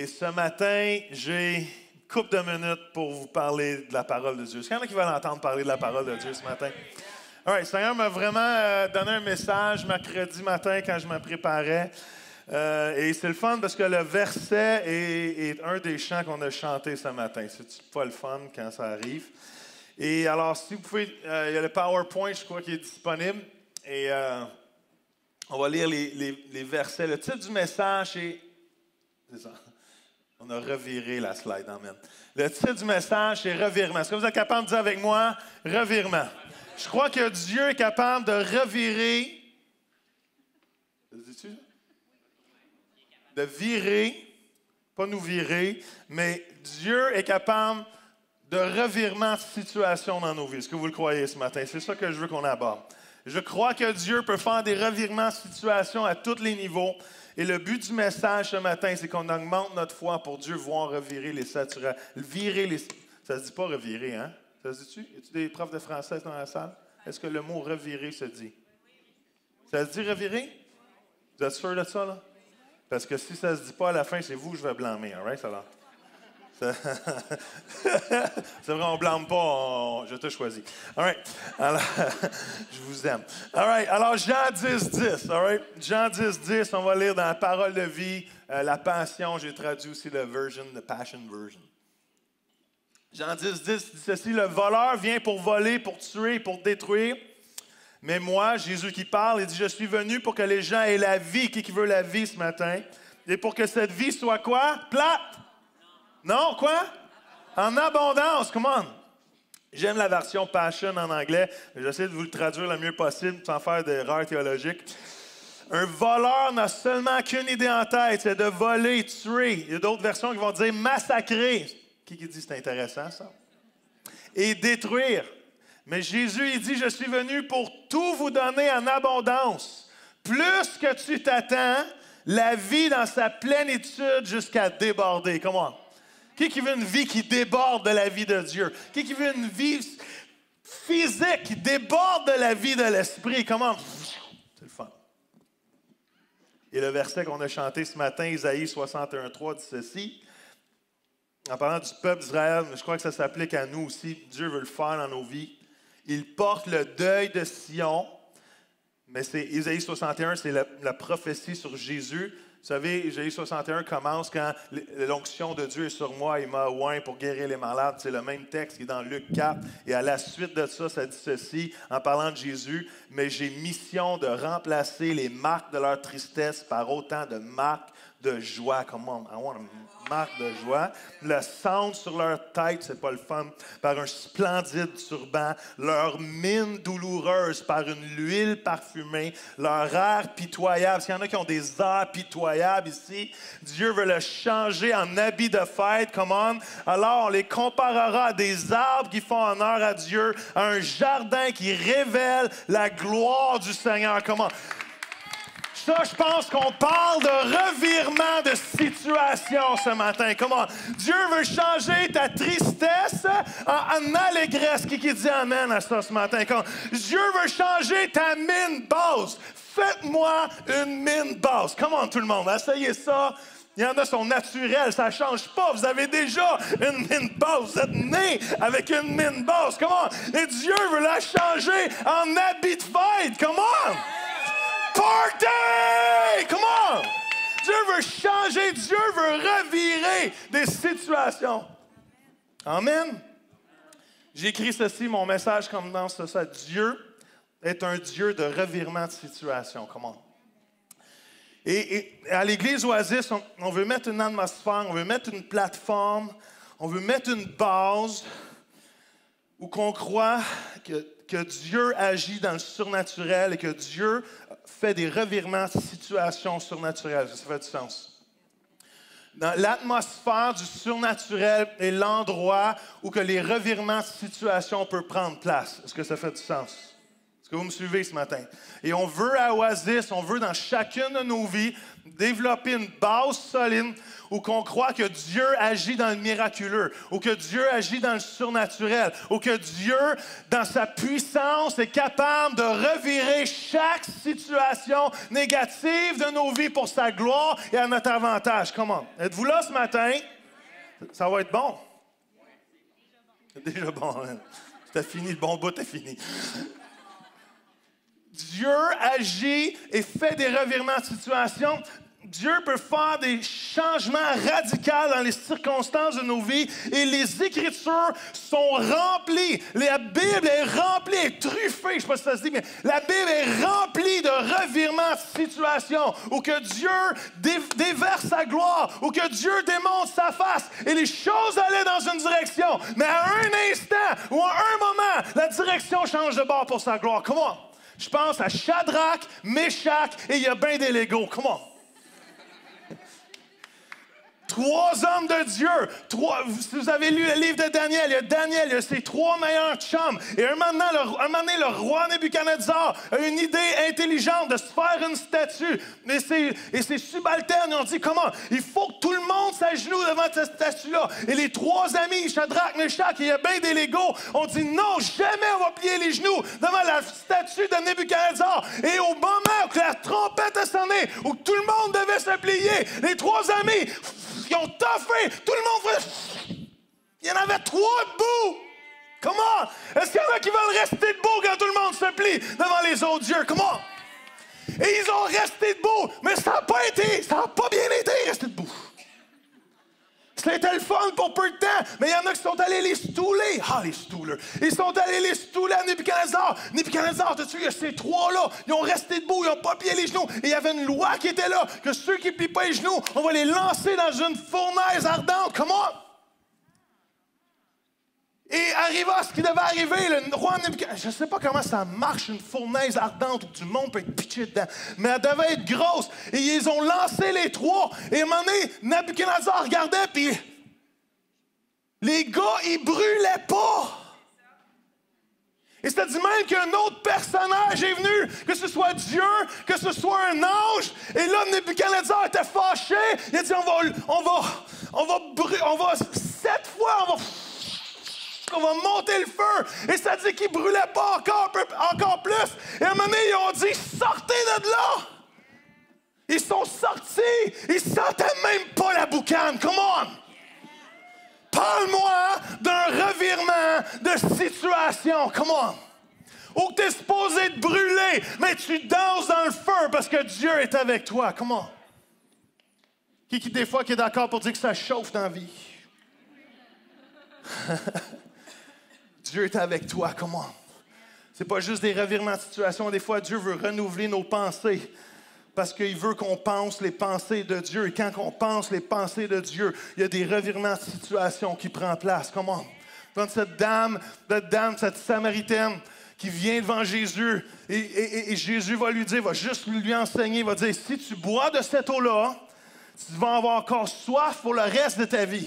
Et ce matin, j'ai une couple de minutes pour vous parler de la parole de Dieu. Est-ce qu'il y en a qui veulent entendre parler de la parole de Dieu ce matin? All right, le Seigneur m'a vraiment donné un message mercredi matin quand je me préparais. Et c'est le fun parce que le verset est un des chants qu'on a chanté ce matin. C'est pas le fun quand ça arrive. Et alors, si vous pouvez, il y a le PowerPoint, je crois, qui est disponible. Et on va lire les versets. Le titre du message est... C'est ça. On a reviré la slide, amen. Le titre du message, c'est « Revirement ». Est-ce que vous êtes capable de dire avec moi « Revirement ». Je crois que Dieu est capable de revirer... Dis-tu? De virer, pas nous virer, mais Dieu est capable de revirement de situation dans nos vies. Est-ce que vous le croyez ce matin? C'est ça que je veux qu'on aborde. Je crois que Dieu peut faire des revirements de situation à tous les niveaux. Et le but du message ce matin, c'est qu'on augmente notre foi pour Dieu voir revirer les saturations. Virer les... Ça ne se dit pas revirer, hein? Ça se dit-tu? Y a-t-il des profs de français dans la salle? Est-ce que le mot revirer se dit? Ça se dit revirer? Vous êtes sûr de ça, là? Parce que si ça ne se dit pas à la fin, c'est vous que je vais blâmer, all right, ça là? C'est vrai, on ne blâme pas, je te choisis. All right. Alors, je vous aime. All right. Alors, Jean 10, all right? Jean 10, on va lire dans la parole de vie, la Passion. J'ai traduit aussi la Passion Version. Jean 10 dit ceci, « Le voleur vient pour voler, pour tuer, pour détruire. Mais moi, Jésus qui parle, il dit, je suis venu pour que les gens aient la vie. Qui veut la vie ce matin? Et pour que cette vie soit quoi? Plate? Non, quoi? En abondance, come on! J'aime la version Passion en anglais. J'essaie de vous le traduire le mieux possible sans faire d'erreurs théologiques. Un voleur n'a seulement qu'une idée en tête, c'est de voler, tuer. Il y a d'autres versions qui vont dire massacrer. Qui dit c'est intéressant, ça? Et détruire. Mais Jésus, il dit, je suis venu pour tout vous donner en abondance. Plus que tu t'attends, la vie dans sa plénitude jusqu'à déborder. Comment? Qui veut une vie qui déborde de la vie de Dieu? Qui veut une vie physique qui déborde de la vie de l'esprit? Comment? C'est le fun. Et le verset qu'on a chanté ce matin, Isaïe 61:3, dit ceci. En parlant du peuple d'Israël, je crois que ça s'applique à nous aussi. Dieu veut le faire dans nos vies. Il porte le deuil de Sion. Mais c'est Isaïe 61, c'est la prophétie sur Jésus. Vous savez, Isaïe 61 commence quand l'onction de Dieu est sur moi, il m'a oint pour guérir les malades. C'est le même texte qui est dans Luc 4. Et à la suite de ça, ça dit ceci, en parlant de Jésus, « Mais j'ai mission de remplacer les marques de leur tristesse par autant de marques de joie. » Come on, I want a marque de joie. Le centre sur leur tête, c'est pas le fun, par un splendide turban. Leur mine douloureuse par une huile parfumée. Leur air pitoyable. S'il y en a qui ont des airs pitoyables ici, Dieu veut le changer en habit de fête. Come on. Alors, on les comparera à des arbres qui font honneur à Dieu, à un jardin qui révèle la gloire du Seigneur. Comment? Ça, je pense qu'on parle de revirement de situation ce matin. Comment? Dieu veut changer ta tristesse en allégresse. Qui dit amen à ça ce matin? Comment? Dieu veut changer ta mine basse. Faites-moi une mine basse. Comment tout le monde? Essayez ça. Il y en a qui sont naturels, ça ne change pas. Vous avez déjà une mine basse. Vous êtes né avec une mine basse. Comment? Et Dieu veut la changer en habit de fête. Comment? Party! Come on! Dieu veut changer, Dieu veut revirer des situations. Amen. J'ai écrit ceci, mon message commence ça. Dieu est un Dieu de revirement de situation. Comment? Et à l'Église Oasis, on veut mettre une atmosphère, on veut mettre une plateforme, on veut mettre une base où qu'on croit que Dieu agit dans le surnaturel et que Dieu fait des revirements de situations surnaturelles. Ça fait du sens. Dans l'atmosphère du surnaturel est l'endroit où que les revirements de situation peuvent prendre place. Est-ce que ça fait du sens? Est-ce Est-ce que vous me suivez ce matin? Et on veut à Oasis, on veut dans chacune de nos vies développer une base solide où qu'on croit que Dieu agit dans le miraculeux, ou que Dieu agit dans le surnaturel, ou que Dieu, dans sa puissance, est capable de revirer chaque situation négative de nos vies pour sa gloire et à notre avantage. Comment? Êtes-vous là ce matin? Ça va être bon. C'est déjà bon. Hein? C'était fini, le bon bout est fini. Dieu agit et fait des revirements de situation. Dieu peut faire des changements radicaux dans les circonstances de nos vies et les Écritures sont remplies. La Bible est remplie, est truffée, je ne sais pas si ça se dit, mais la Bible est remplie de revirements de situation où que Dieu déverse sa gloire, où que Dieu démontre sa face et les choses allaient dans une direction. Mais à un instant ou à un moment, la direction change de bord pour sa gloire. Comment? Je pense à Shadrach, Meshach et il y a bien des Legos. Comment? Trois hommes de Dieu. Si vous avez lu le livre de Daniel, il y a ses trois meilleurs chums. Et un moment donné, le roi Nebuchadnezzar a une idée intelligente de se faire une statue. Et ses subalternes ont dit, comment? Il faut que tout le monde s'agenouille devant cette statue-là. Et les trois amis, Shadrach, Meshach et il y a bien des Legos, ont dit, non, jamais on va plier les genoux devant la statue de Nebuchadnezzar. Et au moment où la trompette a sonné, où tout le monde devait se plier, les trois amis... Ils ont toffé. Tout le monde fait... Il y en avait trois debout. Comment? Est-ce qu'il y en a qui veulent rester debout quand tout le monde se plie devant les autres dieux? Comment? Et ils ont resté debout. Mais ça n'a pas bien été rester debout. C'était le fun pour peu de temps, mais il y en a qui sont allés les stouler. Ah, les stoulers. Ils sont allés les stouler à Nebuchadnezzar. Nebuchadnezzar, t'as-tu vu, ces trois-là, ils ont resté debout, ils n'ont pas plié les genoux. Et il y avait une loi qui était là, que ceux qui ne plient pas les genoux, on va les lancer dans une fournaise ardente. Comment? Et arriva ce qui devait arriver, le roi Nebuchadnezzar. Je ne sais pas comment ça marche, une fournaise ardente où du monde peut être pitché dedans. Mais elle devait être grosse. Et ils ont lancé les trois. Et à un moment donné, Nebuchadnezzar regardait, puis les gars, ils brûlaient pas. Et c'est dit même qu'un autre personnage est venu, que ce soit Dieu, que ce soit un ange. Et là, Nebuchadnezzar était fâché. Il a dit, on va 7 fois, on va monter le feu. Et ça dit qu'ils ne brûlaient pas encore plus. Et à un moment donné, ils ont dit, sortez de là. Ils sont sortis. Ils ne sentaient même pas la boucane. Come on. Parle-moi d'un revirement de situation. Come on. Où tu es supposé te brûler, mais tu danses dans le feu parce que Dieu est avec toi. Come on. Qui des fois qui est d'accord pour dire que ça chauffe dans la vie? Dieu est avec toi, comment? C'est pas juste des revirements de situation. Des fois, Dieu veut renouveler nos pensées parce qu'il veut qu'on pense les pensées de Dieu. Et quand on pense les pensées de Dieu, il y a des revirements de situation qui prennent place. Comment? Quand cette dame, cette Samaritaine qui vient devant Jésus et Jésus va lui dire, va juste lui enseigner, va dire, si tu bois de cette eau-là, tu vas avoir encore soif pour le reste de ta vie.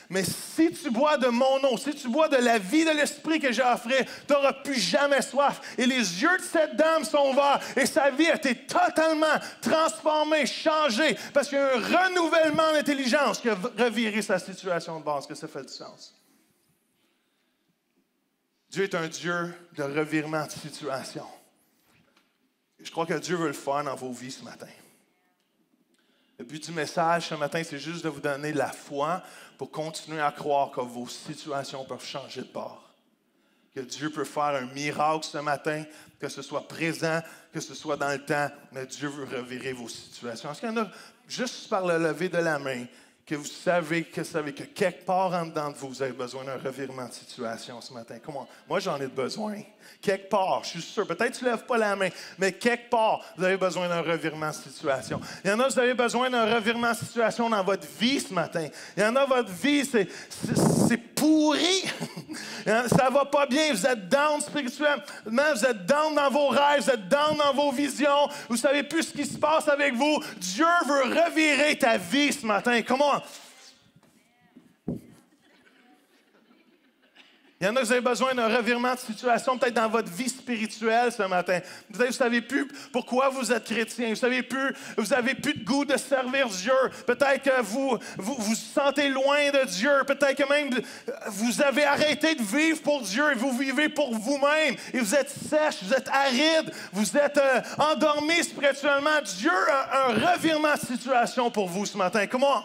Mais si tu bois de mon eau, si tu bois de la vie de l'Esprit que j'ai offré, tu n'auras plus jamais soif. Et les yeux de cette dame sont ouverts et sa vie a été totalement transformée, changée, parce qu'il y a un renouvellement d'intelligence qui a reviré sa situation de base, que ça fait du sens. Dieu est un Dieu de revirement de situation. Je crois que Dieu veut le faire dans vos vies ce matin. Le but du message ce matin, c'est juste de vous donner la foi pour continuer à croire que vos situations peuvent changer de bord. Que Dieu peut faire un miracle ce matin, que ce soit présent, que ce soit dans le temps, mais Dieu veut revirer vos situations. Est-ce qu'il y en a, juste par le lever de la main, que vous savez que quelque part en dedans de vous, vous avez besoin d'un revirement de situation ce matin? Comment? Moi, j'en ai besoin. Quelque part, je suis sûr. Peut-être que tu ne lèves pas la main, mais quelque part, vous avez besoin d'un revirement de situation. Il y en a, vous avez besoin d'un revirement de situation dans votre vie ce matin. Il y en a, votre vie, c'est pourri. Ça ne va pas bien. Vous êtes down spirituellement. Vous êtes down dans vos rêves. Vous êtes down dans vos visions. Vous ne savez plus ce qui se passe avec vous. Dieu veut revirer ta vie ce matin. Comment? Il y en a qui vous avez besoin d'un revirement de situation, peut-être dans votre vie spirituelle ce matin. Peut-être que vous ne savez plus pourquoi vous êtes chrétien. Vous n'avez plus de goût de servir Dieu. Peut-être que vous vous sentez loin de Dieu. Peut-être que même vous avez arrêté de vivre pour Dieu et vous vivez pour vous-même. Et vous êtes sèche, vous êtes aride, vous êtes endormi spirituellement. Dieu a un revirement de situation pour vous ce matin. Comment?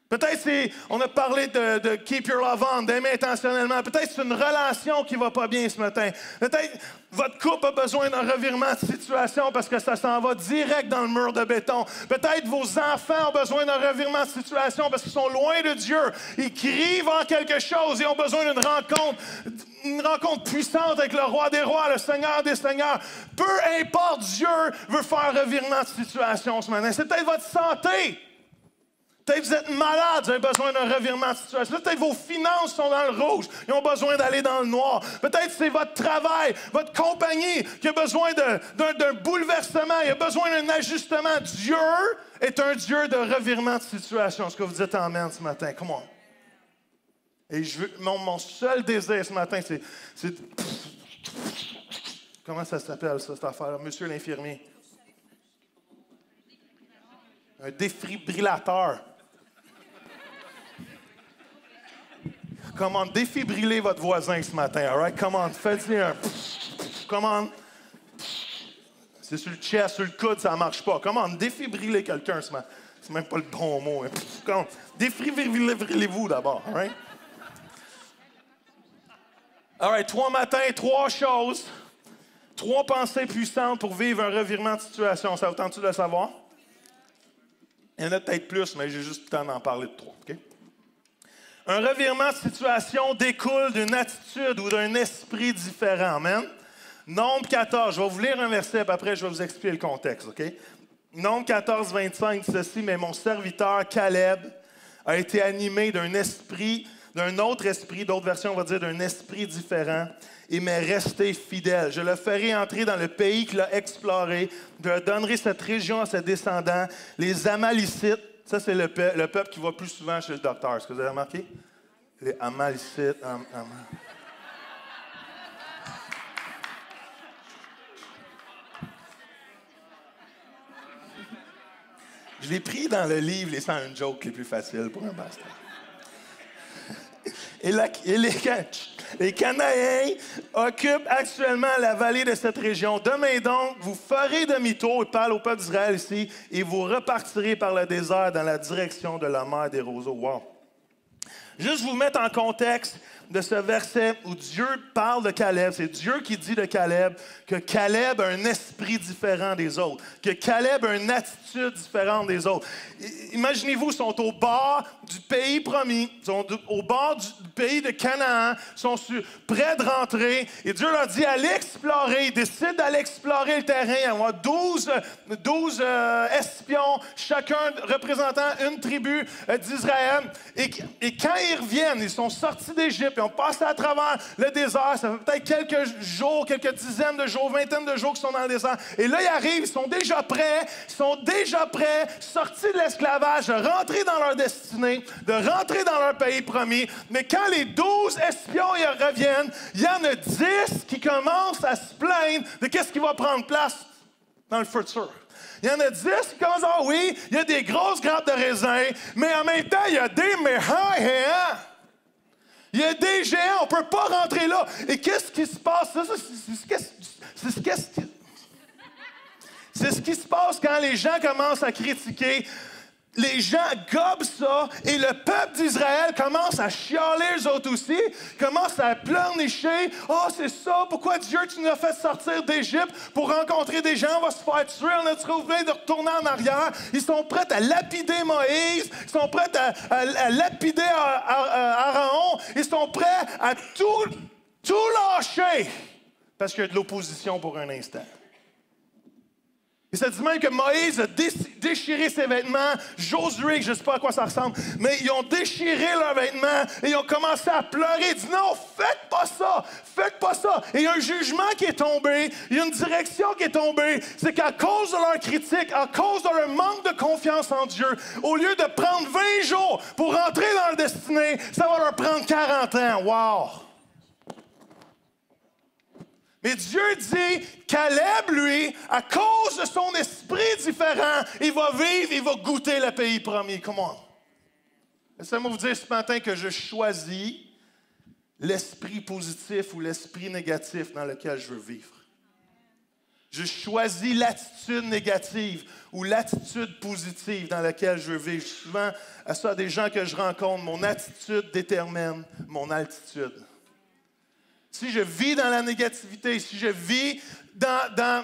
Peut-être on a parlé de keep your love on, d'aimer intentionnellement. Peut-être c'est une relation qui ne va pas bien ce matin. Peut-être votre couple a besoin d'un revirement de situation parce que ça s'en va direct dans le mur de béton. Peut-être vos enfants ont besoin d'un revirement de situation parce qu'ils sont loin de Dieu. Ils crient en quelque chose et ont besoin d'une rencontre puissante avec le roi des rois, le Seigneur des seigneurs. Peu importe, Dieu veut faire un revirement de situation ce matin. C'est peut-être votre santé. Peut-être que vous êtes malade, vous avez besoin d'un revirement de situation. Peut-être que vos finances sont dans le rouge, ils ont besoin d'aller dans le noir. Peut-être que c'est votre travail, votre compagnie qui a besoin d'un bouleversement, il a besoin d'un ajustement. Dieu est un Dieu de revirement de situation. Est-ce que vous dites amen ce matin? Come on. Et mon seul désir ce matin, c'est... Comment ça s'appelle, ça, cette affaire-là? Monsieur l'infirmier. Un défibrillateur. Comment défibriller votre voisin ce matin, all right? Comment faites-y un... Comment... C'est sur le chest, sur le coude, ça ne marche pas. Comment défibriller quelqu'un ce matin? C'est même pas le bon mot. Comment... Défibrillez-vous d'abord, all right? All right, 3 matins, 3 choses. 3 pensées puissantes pour vivre un revirement de situation. Ça vous tente-tu de le savoir? Il y en a peut-être plus, mais j'ai juste le temps d'en parler de 3, OK? Un revirement de situation découle d'une attitude ou d'un esprit différent. Amen? Nombre 14. Je vais vous lire un verset, puis après, je vais vous expliquer le contexte. OK? Nombre 14, 25 dit ceci. Mais mon serviteur Caleb a été animé d'un autre esprit, d'autres versions, on va dire d'un esprit différent, et m'est resté fidèle. Je le ferai entrer dans le pays qu'il a exploré. Je donnerai cette région à ses descendants, les Amalicites. Ça, c'est le peuple qui va plus souvent chez le docteur. Est-ce que vous avez remarqué? Les Amalicites. Je l'ai pris dans le livre, les 101 jokes les plus faciles pour un pasteur. Les Cananéens occupent actuellement la vallée de cette région. Demain donc, vous ferez demi-tour, il parle au peuple d'Israël ici, et vous repartirez par le désert dans la direction de la mer des roseaux. Wow! Juste vous mettre en contexte de ce verset où Dieu parle de Caleb. C'est Dieu qui dit de Caleb que Caleb a un esprit différent des autres, que Caleb a une attitude différente des autres. Imaginez-vous, ils sont au bord du pays promis, ils sont au bord du pays de Canaan, ils sont près de rentrer, et Dieu leur dit allez explorer. Ils décident d'aller explorer le terrain. Il y a 12 espions, chacun représentant une tribu d'Israël. Et quand ils reviennent, ils sont sortis d'Égypte, ils ont passé à travers le désert. Ça fait peut-être quelques jours, quelques dizaines de jours, vingtaine de jours qu'ils sont dans le désert. Et là, ils arrivent, ils sont déjà prêts, sortis de l'esclavage, de rentrer dans leur destinée, de rentrer dans leur pays promis. Mais quand les 12 espions y reviennent, il y en a 10 qui commencent à se plaindre de qu'est-ce qui va prendre place dans le futur. Il y en a 10 qui commencent à dire, oui, il y a des grosses grappes de raisin, mais en même temps, il y a des méchants géants. Il y a des géants, on ne peut pas rentrer là. Et qu'est-ce qui se passe? C'est ce qui se passe quand les gens commencent à critiquer. Les gens gobent ça et le peuple d'Israël commence à chialer eux autres aussi, commence à pleurnicher. « Oh, c'est ça, pourquoi Dieu, tu nous as fait sortir d'Égypte pour rencontrer des gens, on va se faire tuer, on a trouvé de retourner en arrière. » Ils sont prêts à lapider Moïse, ils sont prêts à lapider Aaron, ils sont prêts à tout lâcher parce qu'il y a de l'opposition pour un instant. Et ça dit même que Moïse a déchiré ses vêtements. Josué, je ne sais pas à quoi ça ressemble, mais ils ont déchiré leurs vêtements et ils ont commencé à pleurer. Ils disent non, faites pas ça, faites pas ça. Et il y a un jugement qui est tombé, il y a une direction qui est tombée. C'est qu'à cause de leur critique, à cause de leur manque de confiance en Dieu, au lieu de prendre 20 jours pour rentrer dans leur destinée, ça va leur prendre 40 ans. Wow! Mais Dieu dit, Caleb, lui, à cause de son esprit différent, il va vivre, il va goûter le pays promis. Come on. Laissez-moi vous dire ce matin que je choisis l'esprit positif ou l'esprit négatif dans lequel je veux vivre. Je choisis l'attitude négative ou l'attitude positive dans laquelle je veux vivre. Souvent, à ça, des gens que je rencontre, mon attitude détermine mon altitude. Si je vis dans la négativité, si je vis dans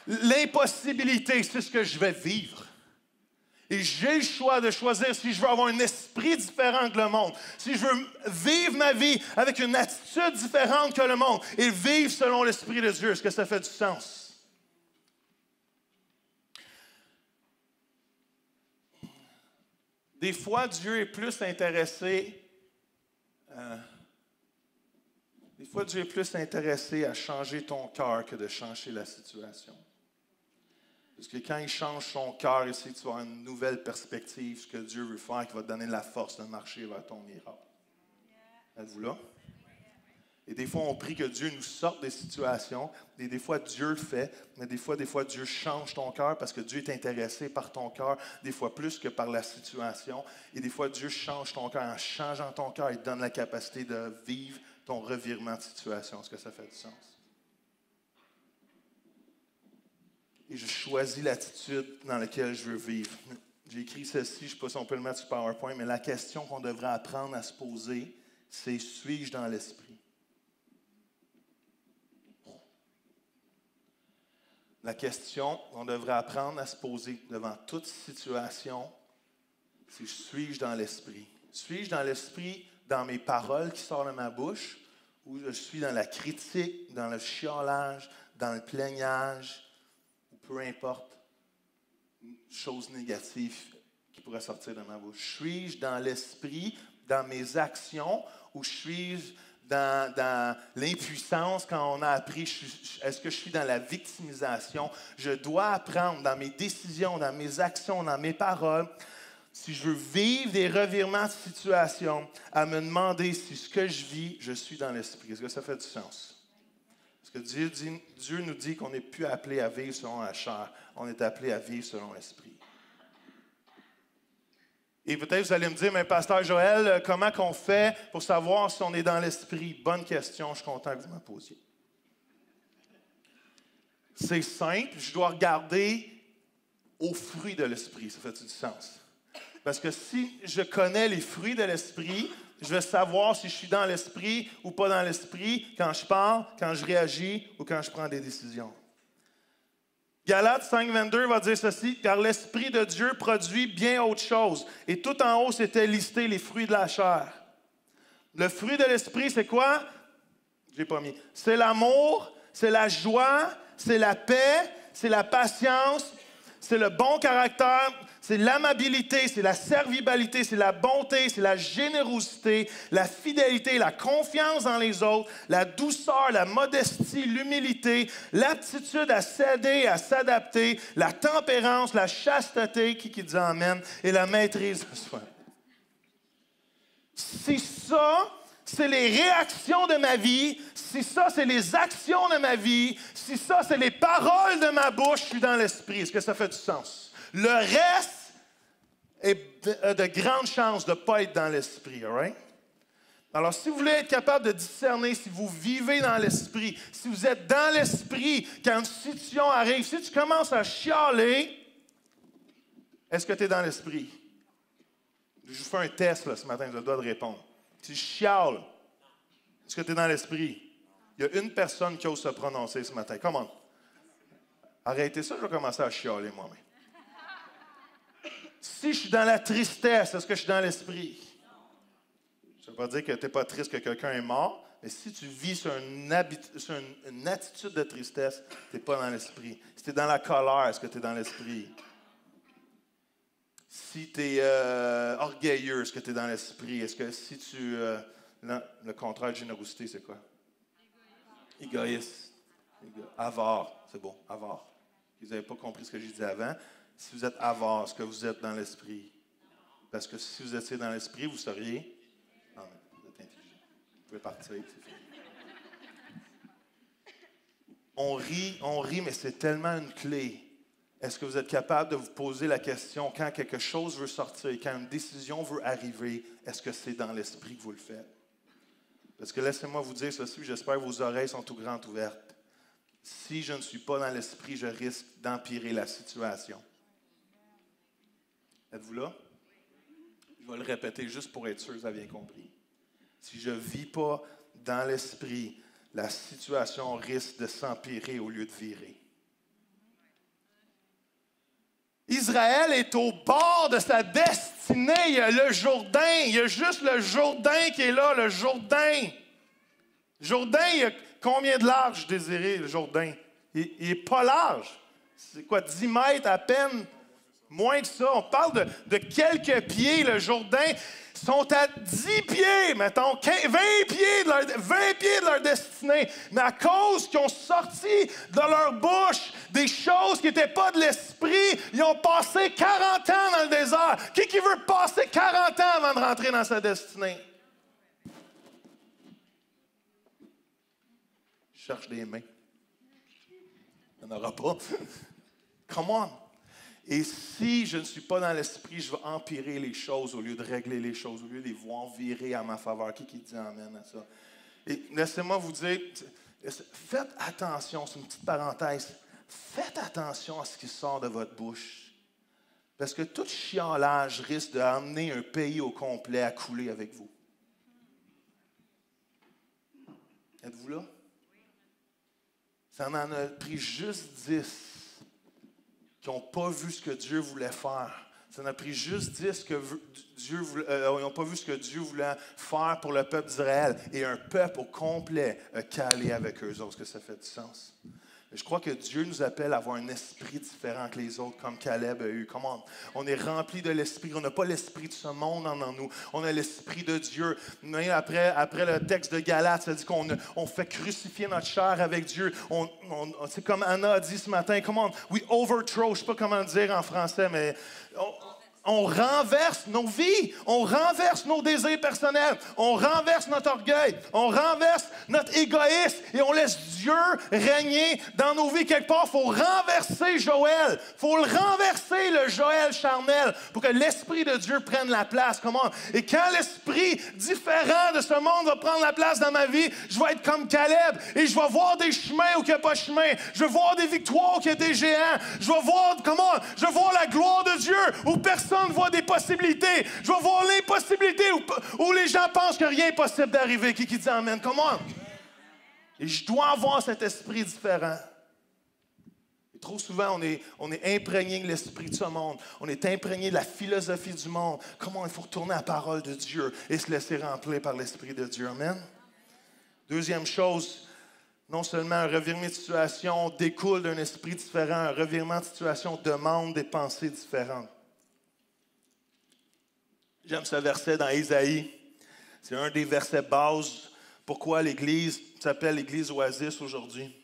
l'impossibilité, c'est ce que je vais vivre. Et j'ai le choix de choisir si je veux avoir un esprit différent que le monde, si je veux vivre ma vie avec une attitude différente que le monde et vivre selon l'Esprit de Dieu. Est-ce que ça fait du sens? Des fois, Dieu est plus intéressé à changer ton cœur que de changer la situation. Parce que quand il change son cœur, ici, tu vas avoir une nouvelle perspective, ce que Dieu veut faire, qui va te donner la force de marcher vers ton miracle. Êtes-vous là? Et des fois, on prie que Dieu nous sorte des situations. Et des fois, Dieu le fait. Mais des fois, Dieu change ton cœur parce que Dieu est intéressé par ton cœur, des fois plus que par la situation. Et des fois, Dieu change ton cœur. En changeant ton cœur, il te donne la capacité de vivre ton revirement de situation. Est-ce que ça fait du sens? Et je choisis l'attitude dans laquelle je veux vivre. J'ai écrit ceci, je ne sais pas si on peut le mettre sur PowerPoint, mais la question qu'on devrait apprendre à se poser, c'est « Suis-je dans l'esprit? » La question qu'on devrait apprendre à se poser devant toute situation, c'est « Suis-je dans l'esprit? » Suis-je dans l'esprit dans mes paroles qui sortent de ma bouche, ou je suis dans la critique, dans le chiolage, dans le plaignage, ou peu importe, une chose négative qui pourrait sortir de ma bouche. Suis-je dans l'esprit, dans mes actions, ou suis-je dans l'impuissance quand on a appris, est-ce que je suis dans la victimisation? Je dois apprendre dans mes décisions, dans mes actions, dans mes paroles, si je veux vivre des revirements de situation, à me demander si ce que je vis, je suis dans l'esprit. Est-ce que ça fait du sens? Parce que Dieu nous dit qu'on n'est plus appelé à vivre selon la chair, on est appelé à vivre selon l'esprit. Et peut-être vous allez me dire, mais Pasteur Joël, comment qu'on fait pour savoir si on est dans l'esprit? Bonne question, je suis content que vous me posiez. C'est simple, je dois regarder aux fruits de l'esprit. Ça fait du sens? Parce que si je connais les fruits de l'esprit, je vais savoir si je suis dans l'esprit ou pas dans l'esprit quand je parle, quand je réagis ou quand je prends des décisions. Galates 5,22 va dire ceci, « Car l'Esprit de Dieu produit bien autre chose. » Et tout en haut, c'était listé les fruits de la chair. Le fruit de l'Esprit, c'est quoi? Je l'ai pas mis. C'est l'amour, c'est la joie, c'est la paix, c'est la patience, c'est le bon caractère, c'est l'amabilité, c'est la serviabilité, c'est la bonté, c'est la générosité, la fidélité, la confiance dans les autres, la douceur, la modestie, l'humilité, l'aptitude à s'aider, à s'adapter, la tempérance, la chasteté, qui dit amen, et la maîtrise de soi. Si ça, c'est les réactions de ma vie, si ça, c'est les actions de ma vie, si ça, c'est les paroles de ma bouche, je suis dans l'esprit. Est-ce que ça fait du sens? Le reste est de grandes chances de ne pas être dans l'esprit, all right? Alors, si vous voulez être capable de discerner si vous vivez dans l'esprit, si vous êtes dans l'esprit quand une situation arrive, si tu commences à chialer, est-ce que tu es dans l'esprit? Je vous fais un test là, ce matin, je dois te répondre. Si je chiale, est-ce que tu es dans l'esprit? Il y a une personne qui ose se prononcer ce matin. Come on. Arrêtez ça, je vais commencer à chialer moi-même. Si je suis dans la tristesse, est-ce que je suis dans l'esprit? Ça ne veut pas dire que tu n'es pas triste que quelqu'un est mort, Mais si tu vis sur une attitude de tristesse, tu n'es pas dans l'esprit. Si tu es dans la colère, est-ce que tu es dans l'esprit? Si tu es orgueilleux, est-ce que tu es dans l'esprit? Est-ce que si tu... le contraire de générosité, c'est quoi? Égoïste. Avare. C'est bon, avare. Vous n'avez pas compris ce que j'ai dit avant. Si vous êtes avare, est-ce que vous êtes dans l'esprit? Parce que si vous étiez dans l'esprit, vous seriez... Non, mais vous êtes intelligent. Vous pouvez partir, c'est fini. On rit, mais c'est tellement une clé. Est-ce que vous êtes capable de vous poser la question, quand quelque chose veut sortir, quand une décision veut arriver, est-ce que c'est dans l'esprit que vous le faites? Parce que laissez-moi vous dire ceci, j'espère que vos oreilles sont tout grandes ouvertes. Si je ne suis pas dans l'esprit, je risque d'empirer la situation. Êtes-vous là? Je vais le répéter juste pour être sûr que vous avez bien compris. Si je ne vis pas dans l'esprit, la situation risque de s'empirer au lieu de virer. Israël est au bord de sa destinée. Il y a le Jourdain. Il y a juste le Jourdain qui est là, le Jourdain. Jourdain, il y a combien de large, Désiré, le Jourdain? Il n'est pas large. C'est quoi, 10 mètres à peine? Moins que ça. On parle de quelques pieds. Le Jourdain sont à 10 pieds, mettons, 20 pieds de leur destinée. Mais à cause qu'ils ont sorti de leur bouche des choses qui n'étaient pas de l'esprit, ils ont passé 40 ans dans le désert. Qui veut passer 40 ans avant de rentrer dans sa destinée? Je cherche des mains. Il n'y en aura pas. Come on. Et si je ne suis pas dans l'esprit, je vais empirer les choses au lieu de régler les choses, au lieu de les voir virer à ma faveur. Qui dit amen à ça? Et laissez-moi vous dire, faites attention, c'est une petite parenthèse, faites attention à ce qui sort de votre bouche. Parce que tout chiolage risque d'amener un pays au complet à couler avec vous. Êtes-vous là? Ça en a pris juste 10. Qui n'ont pas vu ce que Dieu voulait faire. Ça en a pris juste 10 que ils n'ont pas vu ce que Dieu voulait faire pour le peuple d'Israël. Et un peuple au complet a calé avec eux autres. Est-ce que ça fait du sens? Je crois que Dieu nous appelle à avoir un esprit différent que les autres, comme Caleb a eu. Comment? On est rempli de l'esprit. On n'a pas l'esprit de ce monde en nous. On a l'esprit de Dieu. Mais après le texte de Galates, ça dit qu'on fait crucifier notre chair avec Dieu. C'est comme Anna a dit ce matin. Comment? We overthrow. Je ne sais pas comment le dire en français, mais... On renverse nos vies, on renverse nos désirs personnels, on renverse notre orgueil, on renverse notre égoïsme et on laisse Dieu régner dans nos vies quelque part. Il faut renverser Joël, il faut le renverser, le Joël charnel, pour que l'Esprit de Dieu prenne la place. Comment? Et quand l'Esprit différent de ce monde va prendre la place dans ma vie, je vais être comme Caleb et je vais voir des chemins où il n'y a pas de chemin. Je vais voir des victoires où il y a des géants. Je vais voir, je vais voir la gloire de Dieu où personne ne voit des possibilités. Je vais voir l'impossibilité où les gens pensent que rien n'est possible d'arriver. Qui dit amen? Comment? Et je dois avoir cet esprit différent. Et trop souvent, on est imprégné de l'esprit de ce monde. On est imprégné de la philosophie du monde. Comment il faut retourner à la parole de Dieu et se laisser remplir par l'esprit de Dieu. Amen? Deuxième chose, non seulement un revirement de situation découle d'un esprit différent, un revirement de situation demande des pensées différentes. J'aime ce verset dans Ésaïe. C'est un des versets bases. Pourquoi l'Église s'appelle l'Église Oasis aujourd'hui?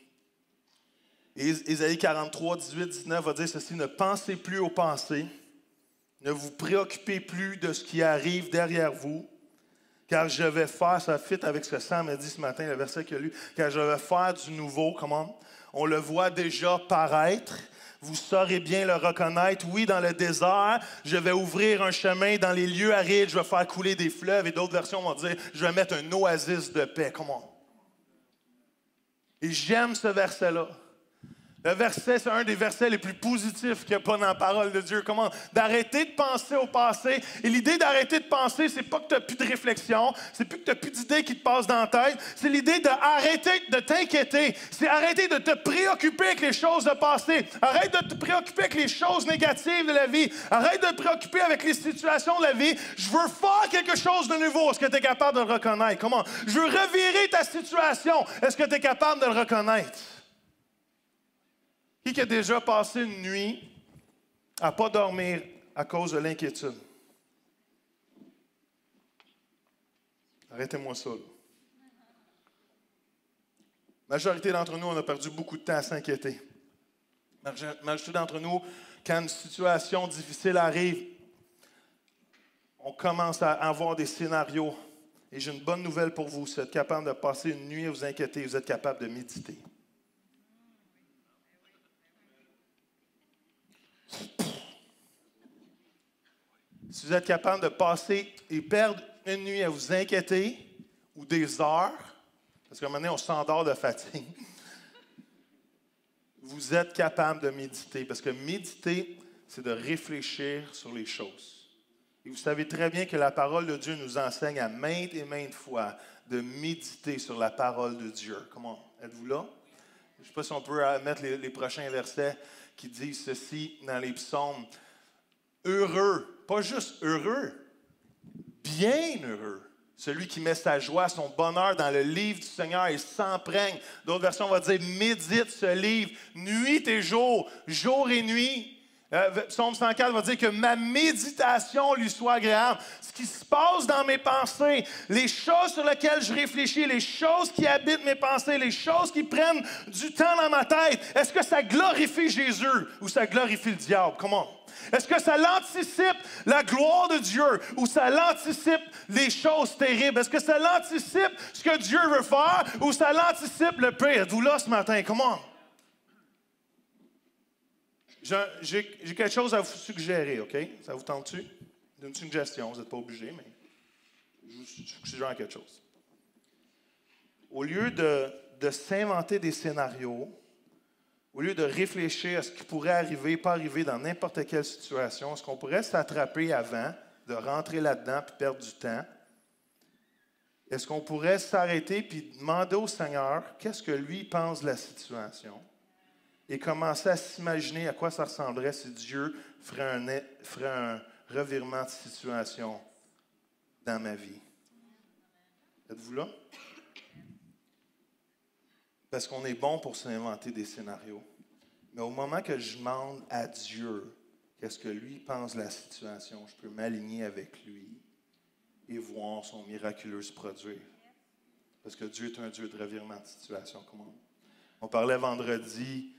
Ésaïe 43, 18, 19 va dire ceci. Ne pensez plus aux pensées. Ne vous préoccupez plus de ce qui arrive derrière vous. Car je vais faire, ça fit avec ce que Sam a dit ce matin, le verset qu'il a lu. Car je vais faire du nouveau. Comment? On le voit déjà paraître. Vous saurez bien le reconnaître. Oui, dans le désert, je vais ouvrir un chemin. Dans les lieux arides, je vais faire couler des fleuves. Et d'autres versions vont dire, je vais mettre un oasis de paix. Comment? Et j'aime ce verset-là. Le verset, c'est un des versets les plus positifs qu'il n'y a pas dans la parole de Dieu. Comment? D'arrêter de penser au passé. Et l'idée d'arrêter de penser, c'est pas que tu n'as plus de réflexion, c'est plus que tu n'as plus d'idées qui te passent dans la tête. C'est l'idée d'arrêter de t'inquiéter. C'est arrêter de te préoccuper avec les choses de passé. Arrête de te préoccuper avec les choses négatives de la vie. Arrête de te préoccuper avec les situations de la vie. Je veux faire quelque chose de nouveau. Est-ce que tu es capable de le reconnaître? Comment? Je veux revirer ta situation. Est-ce que tu es capable de le reconnaître? Qui a déjà passé une nuit à ne pas dormir à cause de l'inquiétude? Arrêtez-moi ça. Là. La majorité d'entre nous, on a perdu beaucoup de temps à s'inquiéter. La majorité d'entre nous, quand une situation difficile arrive, on commence à avoir des scénarios. Et j'ai une bonne nouvelle pour vous. Si vous êtes capable de passer une nuit à vous inquiéter, vous êtes capable de méditer. Si vous êtes capable de passer et perdre une nuit à vous inquiéter, ou des heures, parce qu'à un moment donné, on s'endort de fatigue, vous êtes capable de méditer. Parce que méditer, c'est de réfléchir sur les choses. Et vous savez très bien que la parole de Dieu nous enseigne à maintes et maintes fois de méditer sur la parole de Dieu. Comment? Êtes-vous là? Je ne sais pas si on peut mettre les prochains versets qui disent ceci dans les psaumes. Heureux, pas juste heureux, bien heureux. Celui qui met sa joie, son bonheur dans le livre du Seigneur et s'emprègne. D'autres versions vont dire, médite ce livre, nuit et jour, jour et nuit. Psaume 104 va dire que ma méditation lui soit agréable. Ce qui se passe dans mes pensées, les choses sur lesquelles je réfléchis, les choses qui habitent mes pensées, les choses qui prennent du temps dans ma tête, est-ce que ça glorifie Jésus ou ça glorifie le diable? Comment? Est-ce que ça l'anticipe la gloire de Dieu ou ça l'anticipe les choses terribles? Est-ce que ça l'anticipe ce que Dieu veut faire ou ça l'anticipe le pire? Êtes-vous là ce matin? Comment? J'ai quelque chose à vous suggérer, OK? Ça vous tente-tu? C'est une suggestion, vous n'êtes pas obligé, mais je vous suggère quelque chose. Au lieu de s'inventer des scénarios, au lieu de réfléchir à ce qui pourrait arriver, pas arriver dans n'importe quelle situation, est-ce qu'on pourrait s'attraper avant de rentrer là-dedans et perdre du temps? Est-ce qu'on pourrait s'arrêter et demander au Seigneur qu'est-ce que lui pense de la situation? Et commencer à s'imaginer à quoi ça ressemblerait si Dieu ferait un revirement de situation dans ma vie. Êtes-vous là? Parce qu'on est bon pour s'inventer des scénarios. Mais au moment que je demande à Dieu qu'est-ce que lui pense de la situation, je peux m'aligner avec lui et voir son miraculeux se produire. Parce que Dieu est un Dieu de revirement de situation. On parlait vendredi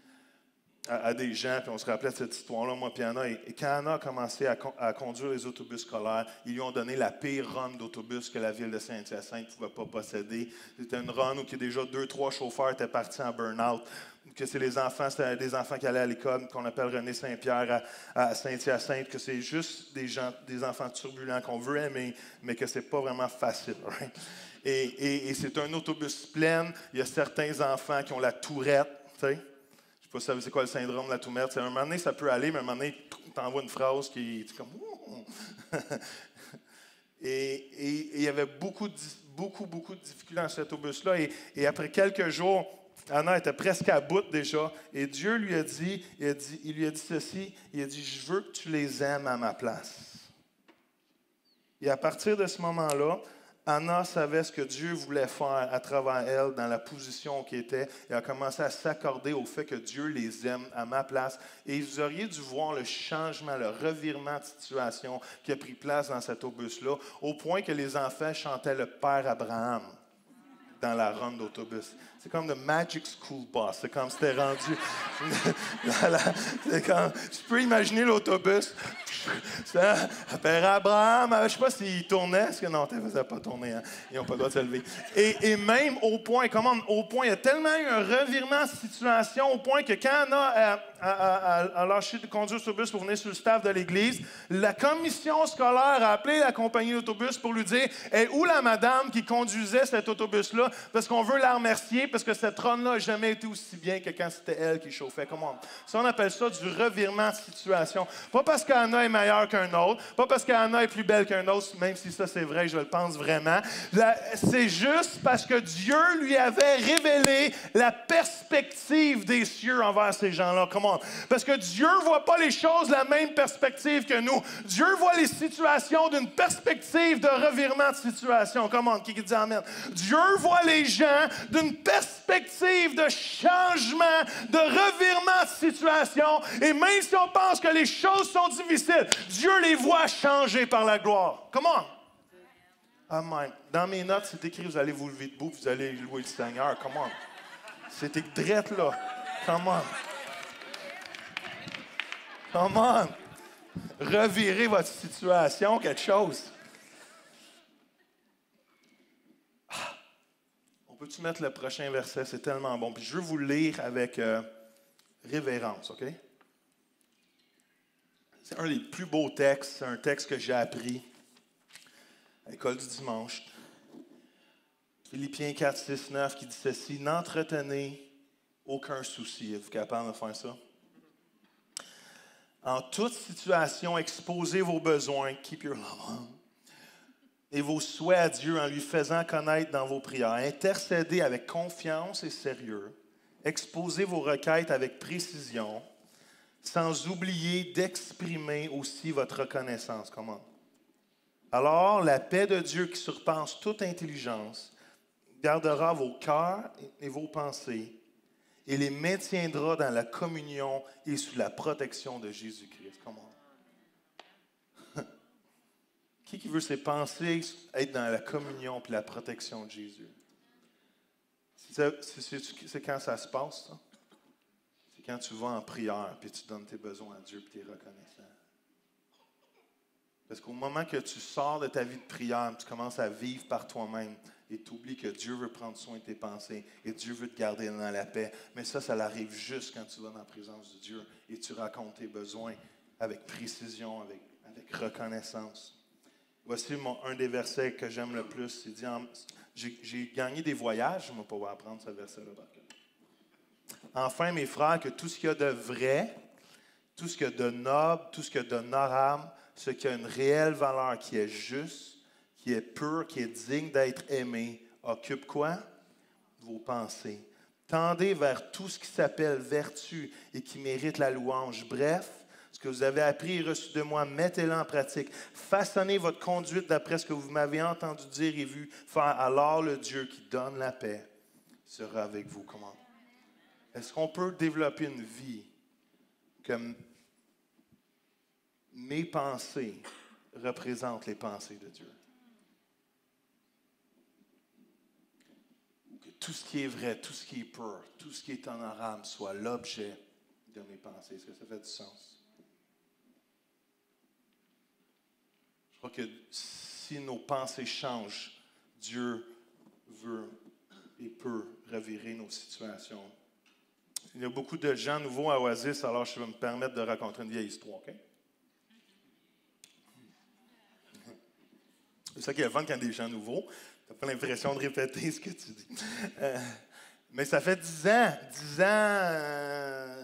à des gens, puis on se rappelait de cette histoire-là, moi et Anna. Et quand Anna a commencé à conduire les autobus scolaires, ils lui ont donné la pire run d'autobus que la ville de Saint-Hyacinthe ne pouvait pas posséder. C'était une run où déjà 2-3 chauffeurs étaient partis en burn-out. Que c'est c'était des enfants qui allaient à l'école, qu'on appelle René Saint-Pierre à Saint-Hyacinthe, que c'est juste des enfants turbulents qu'on veut aimer, mais que c'est pas vraiment facile. Right? Et c'est un autobus plein. Il y a certains enfants qui ont la tourette, tu sais. Je ne sais pas si vous savez c'est quoi le syndrome de la tourette. Un moment donné, ça peut aller, mais un moment donné, t'envoies une phrase qui est comme... et il y avait beaucoup de difficultés dans cet autobus-là. Et après quelques jours, Anna était presque à bout déjà. Et Dieu lui a dit, il lui a dit ceci, il a dit, je veux que tu les aimes à ma place. Et à partir de ce moment-là, Anna savait ce que Dieu voulait faire à travers elle dans la position qu'elle était et a commencé à s'accorder au fait que Dieu les aime à ma place. Et vous auriez dû voir le changement, le revirement de situation qui a pris place dans cet autobus-là, au point que les enfants chantaient le Père Abraham dans la run d'autobus. C'est comme le Magic School Bus. C'est comme c'était rendu... c'est comme... Tu peux imaginer l'autobus. Père Abraham, je ne sais pas s'il tournait. Est-ce que non, il ne faisait pas tourner. Hein? Ils n'ont pas le droit de se lever. Et même au point, il y a tellement eu un revirement de situation au point que quand à lâcher de conduire l'autobus pour venir sur le staff de l'église. La commission scolaire a appelé la compagnie d'autobus pour lui dire « Hey, où la madame qui conduisait cet autobus-là? Parce qu'on veut la remercier, parce que cette run-là n'a jamais été aussi bien que quand c'était elle qui chauffait. » Comment? Ça, on appelle ça du revirement de situation. Pas parce qu'Anna est meilleure qu'un autre, pas parce qu'Anna est plus belle qu'un autre, même si ça c'est vrai, je le pense vraiment. C'est juste parce que Dieu lui avait révélé la perspective des cieux envers ces gens-là. Comment? Parce que Dieu ne voit pas les choses de la même perspective que nous. Dieu voit les situations d'une perspective de revirement de situation. Comment? Qui dit amen? Dieu voit les gens d'une perspective de changement, de revirement de situation. Et même si on pense que les choses sont difficiles, Dieu les voit changer par la gloire. Comment? Amen. Dans mes notes, c'est écrit, vous allez vous lever debout, vous allez louer le Seigneur. Comment? C'est écrit drette là. Comment? Comment? Revirez votre situation, quelque chose. On peut-tu mettre le prochain verset? C'est tellement bon. Puis je veux vous le lire avec révérence, OK? C'est un des plus beaux textes. C'est un texte que j'ai appris à l'école du dimanche. Philippiens 4, 6, 9 qui dit ceci. N'entretenez aucun souci. Êtes-vous capable de faire ça? En toute situation, exposez vos besoins, keep your love on, et vos souhaits à Dieu en lui faisant connaître dans vos prières. Intercédez avec confiance et sérieux. Exposez vos requêtes avec précision, sans oublier d'exprimer aussi votre reconnaissance. Comment? Alors, la paix de Dieu qui surpasse toute intelligence gardera vos cœurs et vos pensées et les maintiendra dans la communion et sous la protection de Jésus-Christ. Comment? Qui veut ses pensées être dans la communion et la protection de Jésus? C'est quand ça se passe, ça? C'est quand tu vas en prière puis tu donnes tes besoins à Dieu et tu es reconnaissant. Parce qu'au moment que tu sors de ta vie de prière, tu commences à vivre par toi-même et tu oublies que Dieu veut prendre soin de tes pensées et Dieu veut te garder dans la paix. Mais ça arrive juste quand tu vas dans la présence de Dieu et tu racontes tes besoins avec précision, avec reconnaissance. Voici un des versets que j'aime le plus. Il dit, j'ai gagné des voyages, je ne vais pas apprendre ce verset-là par cœur. Enfin, mes frères, que tout ce qu'il y a de vrai, tout ce qu'il y a de noble, tout ce qu'il y a d'honorable, ce qui a une réelle valeur, qui est juste, qui est pur, qui est digne d'être aimé, occupe quoi? Vos pensées. Tendez vers tout ce qui s'appelle vertu et qui mérite la louange. Bref, ce que vous avez appris et reçu de moi, mettez-le en pratique. Façonnez votre conduite d'après ce que vous m'avez entendu dire et vu faire. Alors le Dieu qui donne la paix sera avec vous. Comment? Est-ce qu'on peut développer une vie comme mes pensées représentent les pensées de Dieu? Que tout ce qui est vrai, tout ce qui est pur, tout ce qui est honorable soit l'objet de mes pensées. Est-ce que ça fait du sens? Je crois que si nos pensées changent, Dieu veut et peut revirer nos situations. Il y a beaucoup de gens nouveaux à Oasis, alors je vais me permettre de raconter une vieille histoire, OK? C'est ça qui est le fun quand il y a des gens nouveaux. Tu n'as pas l'impression de répéter ce que tu dis. Mais ça fait 10 ans. 10 ans...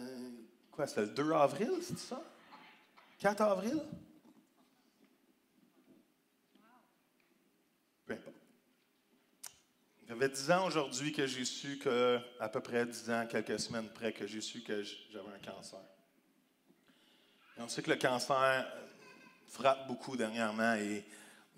quoi, c'était le 2 avril, c'est ça? 4 avril? Peu importe. J'avais 10 ans aujourd'hui que j'ai su que, à peu près 10 ans, quelques semaines près, que j'ai su que j'avais un cancer. Et on sait que le cancer frappe beaucoup dernièrement et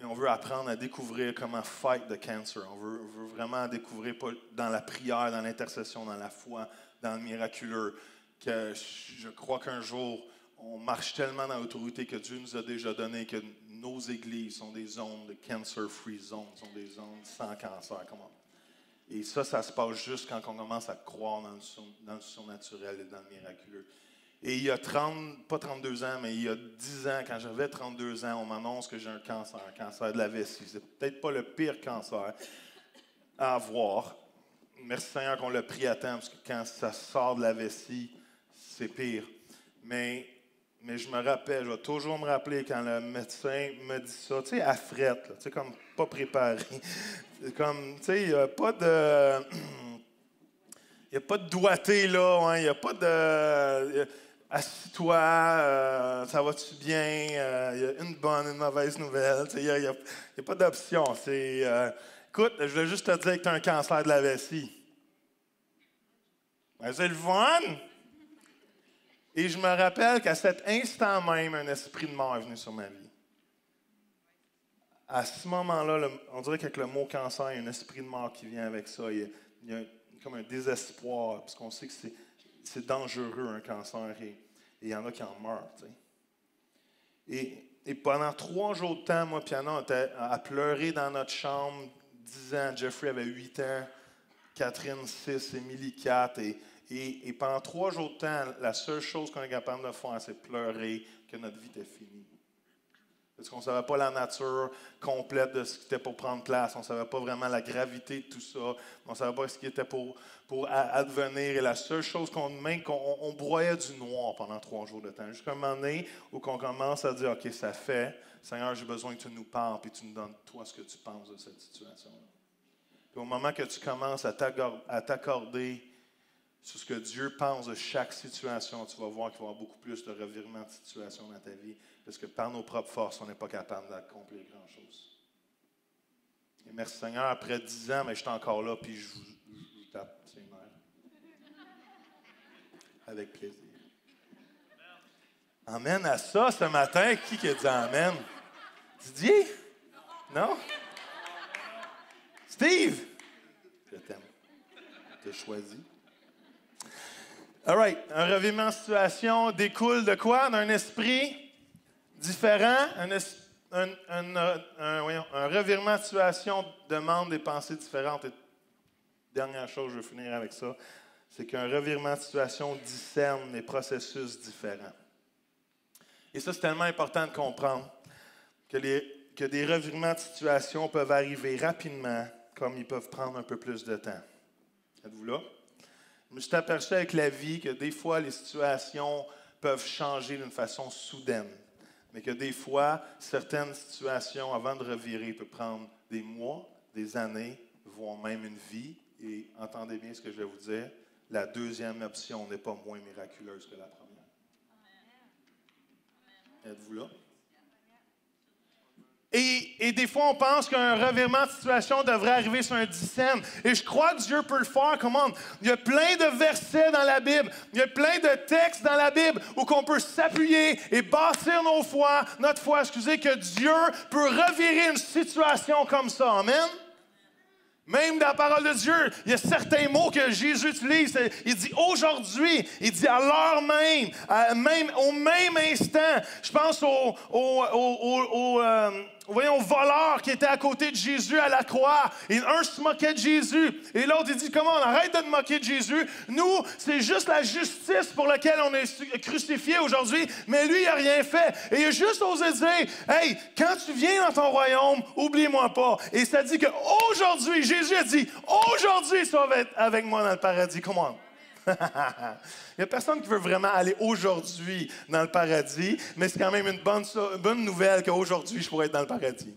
on veut apprendre à découvrir comment fight the cancer. On veut vraiment découvrir, pas dans la prière, dans l'intercession, dans la foi, dans le miraculeux, que je crois qu'un jour, on marche tellement dans l'autorité que Dieu nous a déjà donné que nos églises sont des zones de cancer-free zones, sont des zones sans cancer. Comment? Et ça se passe juste quand on commence à croire dans le surnaturel et dans le miraculeux. Et il y a pas 32 ans, mais il y a 10 ans, quand j'avais 32 ans, on m'annonce que j'ai un cancer de la vessie. C'est peut-être pas le pire cancer à avoir. Merci Seigneur qu'on l'a pris à temps, parce que quand ça sort de la vessie, c'est pire. Mais je me rappelle, je vais toujours me rappeler quand le médecin me dit ça, tu sais, à frette, tu sais, comme pas préparé. Comme, tu sais, il n'y a pas de... Il n'y a pas de doigté, là, hein, il n'y a pas de... Assis-toi, ça va-tu bien? Il y a une bonne, une mauvaise nouvelle. Il n'y a pas d'option. Écoute, je voulais juste te dire que tu as un cancer de la vessie. Ben, c'est le fun! Et je me rappelle qu'à cet instant même, un esprit de mort est venu sur ma vie. À ce moment-là, on dirait qu'avec le mot cancer, il y a un esprit de mort qui vient avec ça. Il y a comme un désespoir, parce qu'on sait que c'est dangereux, un cancer, et il y en a qui en meurent. Tu sais. Et pendant 3 jours de temps, moi et Anna, on était à pleurer dans notre chambre, 10 ans. Jeffrey avait 8 ans, Catherine 6, Émilie 4. Et pendant 3 jours de temps, la seule chose qu'on est capable de faire, c'est pleurer que notre vie était finie. Parce qu'on ne savait pas la nature complète de ce qui était pour prendre place. On ne savait pas vraiment la gravité de tout ça. On ne savait pas ce qui était pour advenir. Et la seule chose qu'on broyait du noir pendant 3 jours de temps. Jusqu'à un moment donné où on commence à dire, OK, ça fait. Seigneur, j'ai besoin que tu nous parles et tu nous donnes, toi, ce que tu penses de cette situation-là. Puis au moment que tu commences à t'accorder sur ce que Dieu pense de chaque situation, tu vas voir qu'il va y avoir beaucoup plus de revirements de situation dans ta vie, parce que par nos propres forces, on n'est pas capable d'accomplir grand-chose. Et merci Seigneur, après 10 ans, mais je suis encore là, puis je vous tape ses nerfs. Avec plaisir. Amen à ça ce matin. Qui a dit Amen? Didier? Non? Steve? Je t'aime. Je t'ai choisi. All right. Un revirement de situation découle de quoi? D'un esprit différent. Un revirement de situation demande des pensées différentes. Et dernière chose, je vais finir avec ça, c'est qu'un revirement de situation discerne des processus différents. Et ça, c'est tellement important de comprendre que des revirements de situation peuvent arriver rapidement, comme ils peuvent prendre un peu plus de temps. Êtes-vous là? Je me suis aperçu avec la vie que des fois, les situations peuvent changer d'une façon soudaine. Mais que des fois, certaines situations, avant de revirer, peuvent prendre des mois, des années, voire même une vie. Et entendez bien ce que je vais vous dire, la deuxième option n'est pas moins miraculeuse que la première. Êtes-vous là? Et des fois, on pense qu'un revirement de situation devrait arriver sur un dixième. Et je crois que Dieu peut le faire. Comment? Il y a plein de versets dans la Bible. Il y a plein de textes dans la Bible où on peut s'appuyer et bâtir notre foi, que Dieu peut revirer une situation comme ça. Amen? Même dans la parole de Dieu, il y a certains mots que Jésus utilise. Il dit aujourd'hui, il dit à l'heure même, au même instant. Je pense au voleur qui était à côté de Jésus à la croix. Et un se moquait de Jésus. Et l'autre, il dit, comment on arrête de te moquer de Jésus? Nous, c'est juste la justice pour laquelle on est crucifié aujourd'hui. Mais lui, il n'a rien fait. Et il a juste osé dire, hey, quand tu viens dans ton royaume, oublie-moi pas. Et ça dit qu'aujourd'hui, Jésus a dit, aujourd'hui, tu vas être avec moi dans le paradis. Come on. Il n'y a personne qui veut vraiment aller aujourd'hui dans le paradis, mais c'est quand même une bonne nouvelle qu'aujourd'hui, je pourrais être dans le paradis.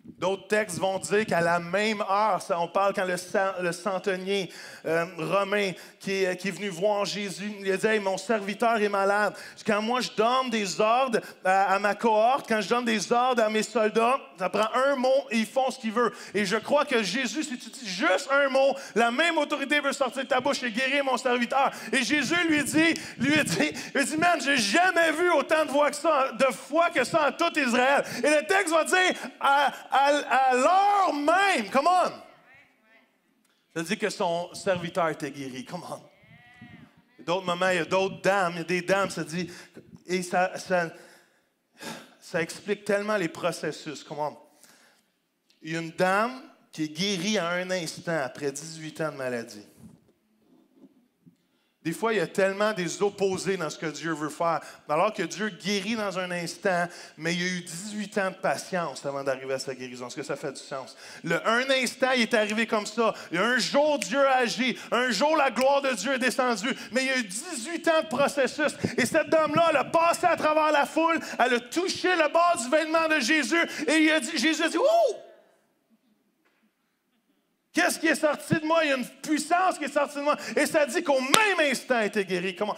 D'autres textes vont dire qu'à la même heure, on parle quand le centenier romain qui est venu voir Jésus, il a dit, hey, mon serviteur est malade. Quand moi je donne des ordres à ma cohorte, quand je donne des ordres à mes soldats, ça prend un mot et ils font ce qu'ils veulent. Et je crois que Jésus, si tu dis juste un mot, la même autorité veut sortir de ta bouche et guérir mon serviteur. Et Jésus lui dit, man, j'ai jamais vu autant de foi que ça en tout Israël. Et le texte va dire, à l'heure même, come on! Ça dit que son serviteur était guéri, come on! D'autres moments, il y a d'autres dames, il y a des dames, ça dit, et ça explique tellement les processus, come on! Il y a une dame qui est guérie à un instant après 18 ans de maladie. Des fois, il y a tellement des opposés dans ce que Dieu veut faire. Alors que Dieu guérit dans un instant, mais il y a eu 18 ans de patience avant d'arriver à sa guérison. Est-ce que ça fait du sens? Un instant, il est arrivé comme ça. Il y a un jour, Dieu a agi. Un jour, la gloire de Dieu est descendue. Mais il y a eu 18 ans de processus. Et cette dame-là, elle a passé à travers la foule. Elle a touché le bord du vêtement de Jésus. Et Jésus a dit, « Oh! » Qu'est-ce qui est sorti de moi? Il y a une puissance qui est sortie de moi. Et ça dit qu'au même instant, elle était guérie. Comment?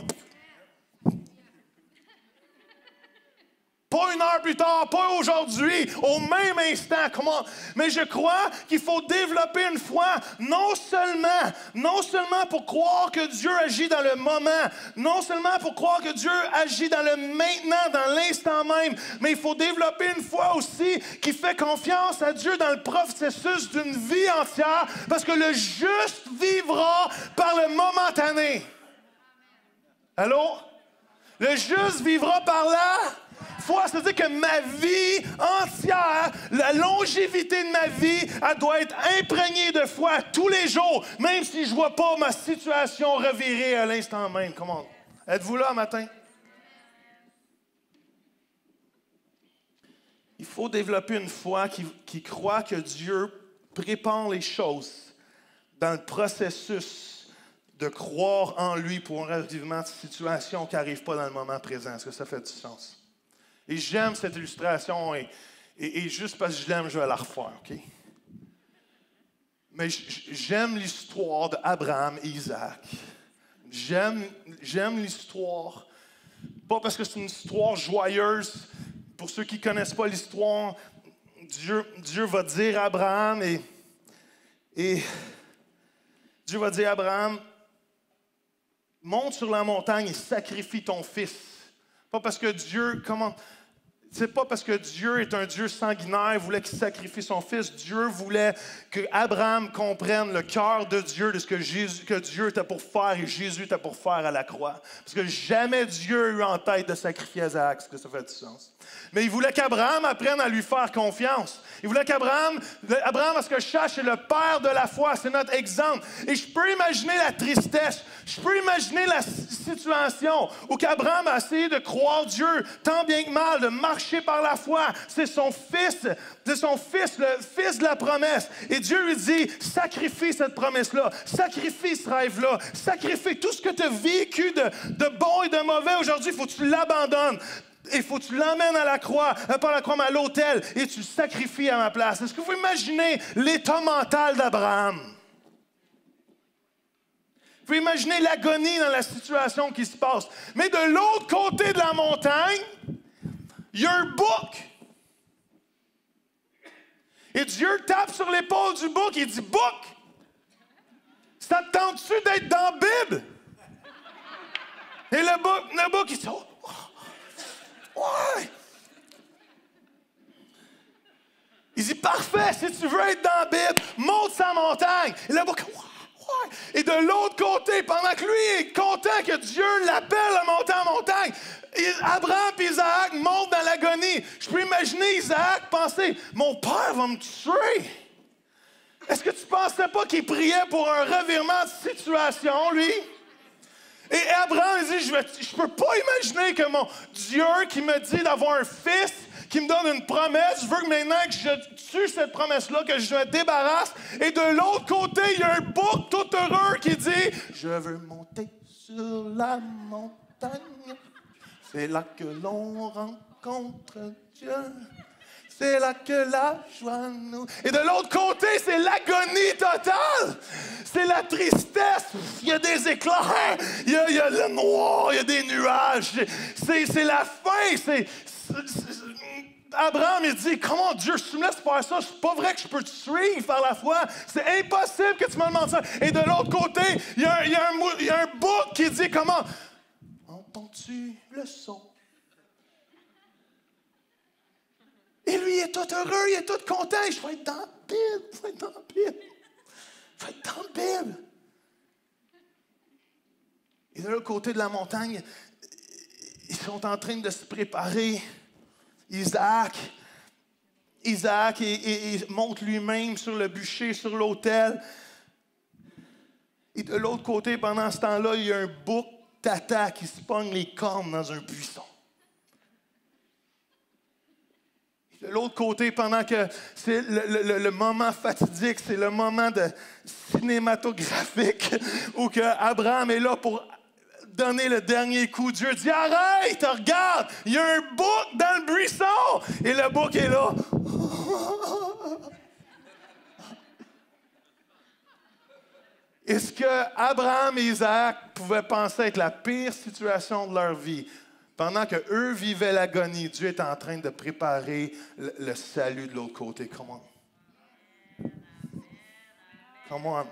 Pas une heure plus tard, pas aujourd'hui, au même instant. Comment? Mais je crois qu'il faut développer une foi, non seulement pour croire que Dieu agit dans le moment, non seulement pour croire que Dieu agit dans le maintenant, dans l'instant même, mais il faut développer une foi aussi qui fait confiance à Dieu dans le processus d'une vie entière, parce que le juste vivra par le momentané. Allô? Le juste vivra par là. Foi, c'est-à-dire que ma vie entière, la longévité de ma vie, elle doit être imprégnée de foi tous les jours, même si je ne vois pas ma situation revirer à l'instant même. Comment? Êtes-vous là, matin? Il faut développer une foi qui croit que Dieu prépare les choses dans le processus de croire en lui pour un revivement de situation qui n'arrive pas dans le moment présent. Est-ce que ça fait du sens? Et j'aime cette illustration, et juste parce que je l'aime, je vais la refaire, OK? Mais j'aime l'histoire d'Abraham et Isaac. J'aime l'histoire, pas parce que c'est une histoire joyeuse. Pour ceux qui ne connaissent pas l'histoire, Dieu va dire à Abraham, et Dieu va dire à Abraham, monte sur la montagne et sacrifie ton fils. Pas parce que Dieu, c'est pas parce que Dieu est un Dieu sanguinaire, voulait qu'il sacrifie son fils. Dieu voulait que Abraham comprenne le cœur de Dieu, de ce que Dieu était pour faire et Jésus était pour faire à la croix. Parce que jamais Dieu a eu en tête de sacrifier Isaac, est-ce que ça fait du sens? Mais il voulait qu'Abraham apprenne à lui faire confiance. Il voulait qu'Abraham, à ce que je sache, c'est le père de la foi, c'est notre exemple. Et je peux imaginer la tristesse, je peux imaginer la situation où qu'Abraham a essayé de croire Dieu, tant bien que mal, de marcher par la foi. C'est son fils, le fils de la promesse. Et Dieu lui dit, sacrifie cette promesse-là, sacrifie ce rêve-là, sacrifie tout ce que tu as vécu de bon et de mauvais aujourd'hui, il faut que tu l'abandonnes. Il faut que tu l'emmènes à la croix, pas à la croix, mais à l'autel, et tu le sacrifies à ma place. Est-ce que vous imaginez l'état mental d'Abraham? Vous pouvez imaginer l'agonie dans la situation qui se passe. Mais de l'autre côté de la montagne, il y a un bouc. Et Dieu tape sur l'épaule du bouc et dit, « Bouc, ça te tente-tu d'être dans la Bible? » Et le bouc, il dit, oh, ouais. Il dit, parfait, si tu veux être dans la Bible, monte sa montagne. Et le bouc, ouais. Et de l'autre côté, pendant que lui est content que Dieu l'appelle à monter en montagne, Abraham et Isaac montent dans l'agonie. Je peux imaginer Isaac penser, mon père va me tuer. Est-ce que tu ne pensais pas qu'il priait pour un revirement de situation, lui? Et Abraham dit, je ne peux pas imaginer que mon Dieu qui me dit d'avoir un fils, qui me donne une promesse, je veux que maintenant que je tue cette promesse-là, que je me débarrasse. Et de l'autre côté, il y a un bouc tout heureux qui dit, je veux monter sur la montagne. C'est là que l'on rencontre Dieu. C'est là que la joie nous... Et de l'autre côté, c'est l'agonie totale. C'est la tristesse. Il y a des éclairs. Il y a le noir. Il y a des nuages. C'est la fin. Abraham, il dit, comment Dieu, si tu me laisses faire ça, c'est pas vrai que je peux te suivre par la foi. C'est impossible que tu me demandes ça. Et de l'autre côté, il y a un bouc qui dit, comment? Entends-tu le son? Et lui, il est tout heureux, il est tout content. Je vais être dans la Bible, je vais être dans la Bible. Je vais être dans la Bible. Et de l'autre côté de la montagne, ils sont en train de se préparer. Isaac, il monte lui-même sur le bûcher, sur l'autel. Et Et de l'autre côté, pendant ce temps-là, il y a un bouc tata qui se pogne les cornes dans un buisson. De l'autre côté, pendant que c'est le moment fatidique, c'est le moment cinématographique où que Abraham est là pour donner le dernier coup. Dieu dit, arrête, regarde, il y a un bouc dans le buisson. Et le bouc est là. Et ce que Abraham et Isaac pouvaient penser être la pire situation de leur vie, pendant qu'eux vivaient l'agonie, Dieu est en train de préparer le salut de l'autre côté. Come on. Come on.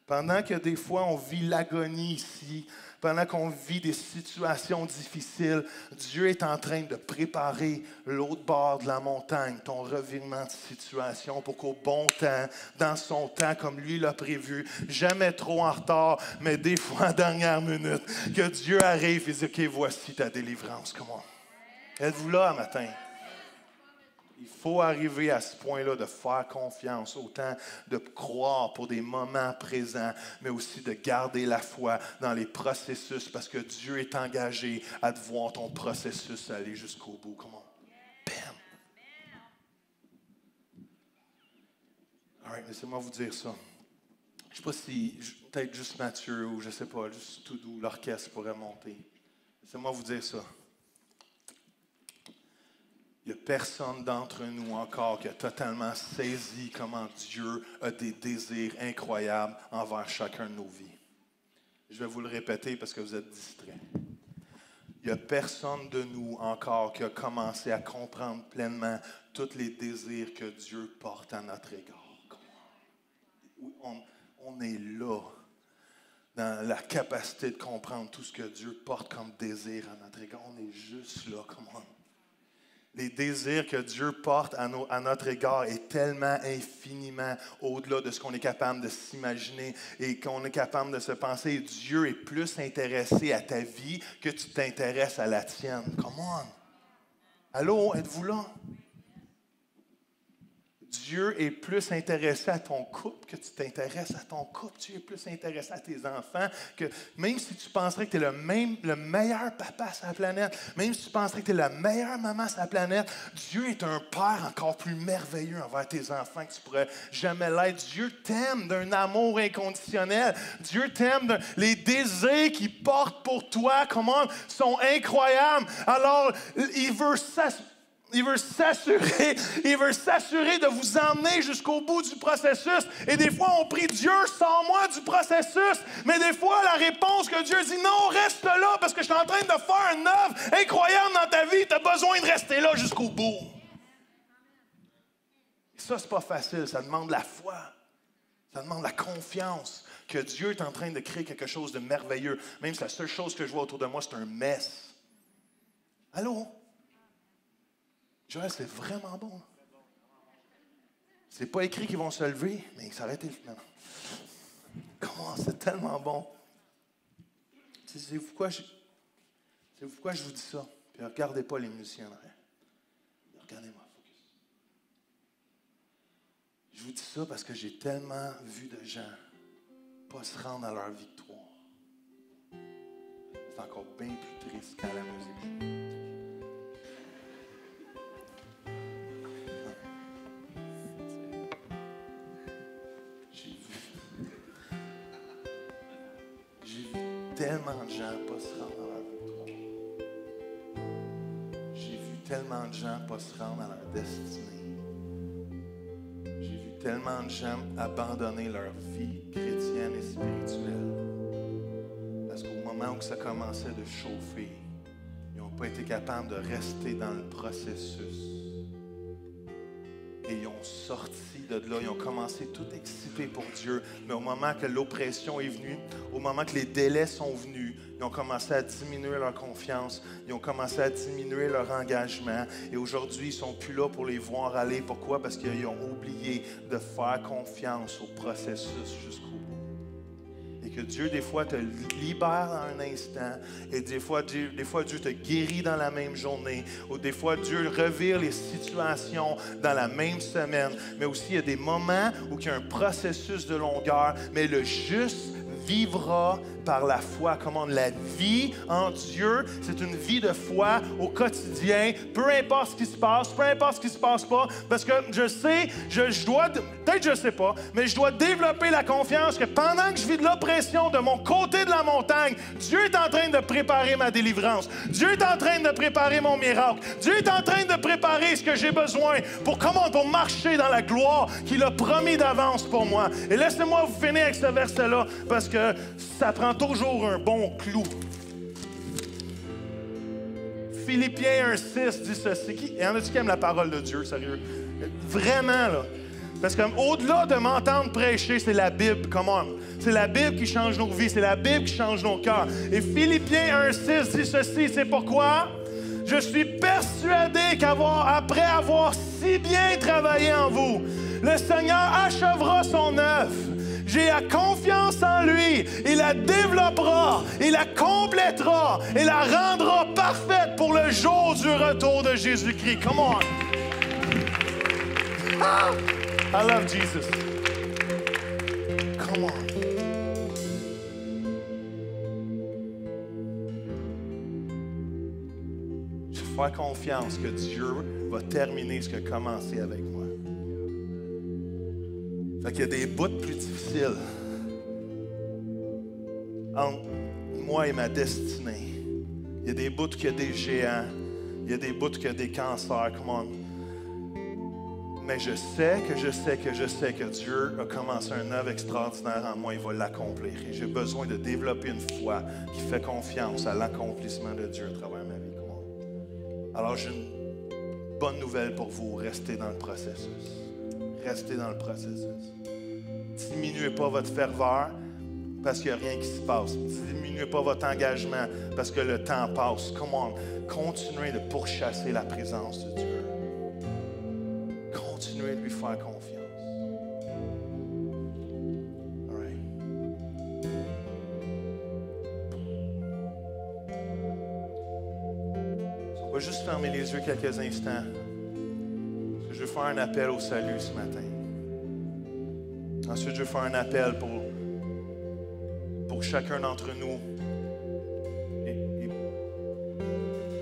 Pendant que des fois on vit l'agonie ici, pendant qu'on vit des situations difficiles, Dieu est en train de préparer l'autre bord de la montagne, ton revirement de situation, pour qu'au bon temps, dans son temps, comme lui l'a prévu, jamais trop en retard, mais des fois en dernière minute, que Dieu arrive et dit, OK, voici ta délivrance. Comment? Êtes-vous là un matin? Il faut arriver à ce point-là de faire confiance, autant de croire pour des moments présents, mais aussi de garder la foi dans les processus, parce que Dieu est engagé à te voir ton processus aller jusqu'au bout. Comment? Bam! All right, laissez-moi vous dire ça. Je ne sais pas si, peut-être juste Mathieu ou je ne sais pas, juste tout doux, l'orchestre pourrait monter. Laissez-moi vous dire ça. Il n'y a personne d'entre nous encore qui a totalement saisi comment Dieu a des désirs incroyables envers chacun de nos vies. Je vais vous le répéter parce que vous êtes distraits. Il n'y a personne de nous encore qui a commencé à comprendre pleinement tous les désirs que Dieu porte à notre égard. On est là, dans la capacité de comprendre tout ce que Dieu porte comme désir à notre égard. On est juste là, comment? Les désirs que Dieu porte à notre égard est tellement infiniment au-delà de ce qu'on est capable de s'imaginer et qu'on est capable de se penser. Dieu est plus intéressé à ta vie que tu t'intéresses à la tienne. Come on! Allô, êtes-vous là? Dieu est plus intéressé à ton couple que tu t'intéresses à ton couple. Dieu est plus intéressé à tes enfants que même si tu penserais que tu es le meilleur papa sur la planète, même si tu penserais que tu es la meilleure maman sur la planète, Dieu est un père encore plus merveilleux envers tes enfants que tu pourrais jamais l'être. Dieu t'aime d'un amour inconditionnel. Dieu t'aime. Les désirs qu'il porte pour toi, comment, sont incroyables. Alors, il veut s'assurer de vous emmener jusqu'au bout du processus. Et des fois, on prie, Dieu, sors-moi du processus. Mais des fois, la réponse que Dieu dit, non, reste là parce que je suis en train de faire une œuvre incroyable dans ta vie. Tu as besoin de rester là jusqu'au bout. Et ça, c'est pas facile. Ça demande la foi. Ça demande la confiance que Dieu est en train de créer quelque chose de merveilleux. Même si la seule chose que je vois autour de moi, c'est un mess. Allô? Joël, c'est vraiment bon. C'est pas écrit qu'ils vont se lever, mais ça aurait été... Non. Comment? C'est tellement bon. C'est pourquoi je vous dis ça. Puis regardez pas les musiciens en arrière. Regardez-moi, focus. Je vous dis ça parce que j'ai tellement vu de gens pas se rendre à leur victoire. C'est encore bien plus triste quand la musique joue. Tellement de gens pas se rendre à leur victoire. J'ai vu tellement de gens pas se rendre à leur destinée. J'ai vu tellement de gens abandonner leur vie chrétienne et spirituelle. Parce qu'au moment où ça commençait de chauffer, ils n'ont pas été capables de rester dans le processus. Et ils ont sorti de là, ils ont commencé tout excités pour Dieu. Mais au moment que l'oppression est venue, au moment que les délais sont venus, ils ont commencé à diminuer leur confiance, ils ont commencé à diminuer leur engagement. Et aujourd'hui, ils ne sont plus là pour les voir aller. Pourquoi? Parce qu'ils ont oublié de faire confiance au processus jusqu'au bout. Et Que Dieu, des fois, te libère en un instant. Et des fois, Dieu te guérit dans la même journée. Ou des fois, Dieu revire les situations dans la même semaine. Mais aussi, il y a des moments où il y a un processus de longueur. Mais le juste vivra par la foi. Comment la vie en Dieu, c'est une vie de foi au quotidien, peu importe ce qui se passe, peu importe ce qui se passe pas, parce que je sais, je dois, peut-être je sais pas, mais je dois développer la confiance que pendant que je vis de l'oppression de mon côté de la montagne, Dieu est en train de préparer ma délivrance. Dieu est en train de préparer mon miracle. Dieu est en train de préparer ce que j'ai besoin pour marcher dans la gloire qu'il a promis d'avance pour moi. Et laissez-moi vous finir avec ce verset-là, parce que ça prend toujours un bon clou. Philippiens 1,6 dit ceci. Il y en a-tu qui aiment la parole de Dieu, sérieux? Vraiment, là. Parce qu'au-delà de m'entendre prêcher, c'est la Bible, come on. C'est la Bible qui change nos vies, c'est la Bible qui change nos cœurs. Et Philippiens 1,6 dit ceci, c'est pourquoi? Je suis persuadé qu'après avoir si bien travaillé en vous, le Seigneur achèvera son œuvre. J'ai la confiance en lui. Il la développera, il la complétera et la rendra parfaite pour le jour du retour de Jésus-Christ. Come on. Ah! I love Jesus. Come on. Je vais faire confiance que Dieu va terminer ce qu'il a commencé avec moi. Fait qu'il y a des bouts plus difficiles entre moi et ma destinée. Il y a des bouts qu'il y a des géants. Il y a des bouts qu'il y a des cancers. Come on. Mais je sais que Dieu a commencé une œuvre extraordinaire en moi. Il va l'accomplir. Et j'ai besoin de développer une foi qui fait confiance à l'accomplissement de Dieu à travers ma vie. Come on. Alors j'ai une bonne nouvelle pour vous. Restez dans le processus. Restez dans le processus. Diminuez pas votre ferveur parce qu'il n'y a rien qui se passe. Diminuez pas votre engagement parce que le temps passe. Come on. Continuez de pourchasser la présence de Dieu. Continuez de lui faire confiance. All right. On va juste fermer les yeux quelques instants. Je vais faire un appel au salut ce matin. Ensuite, je vais faire un appel pour chacun d'entre nous.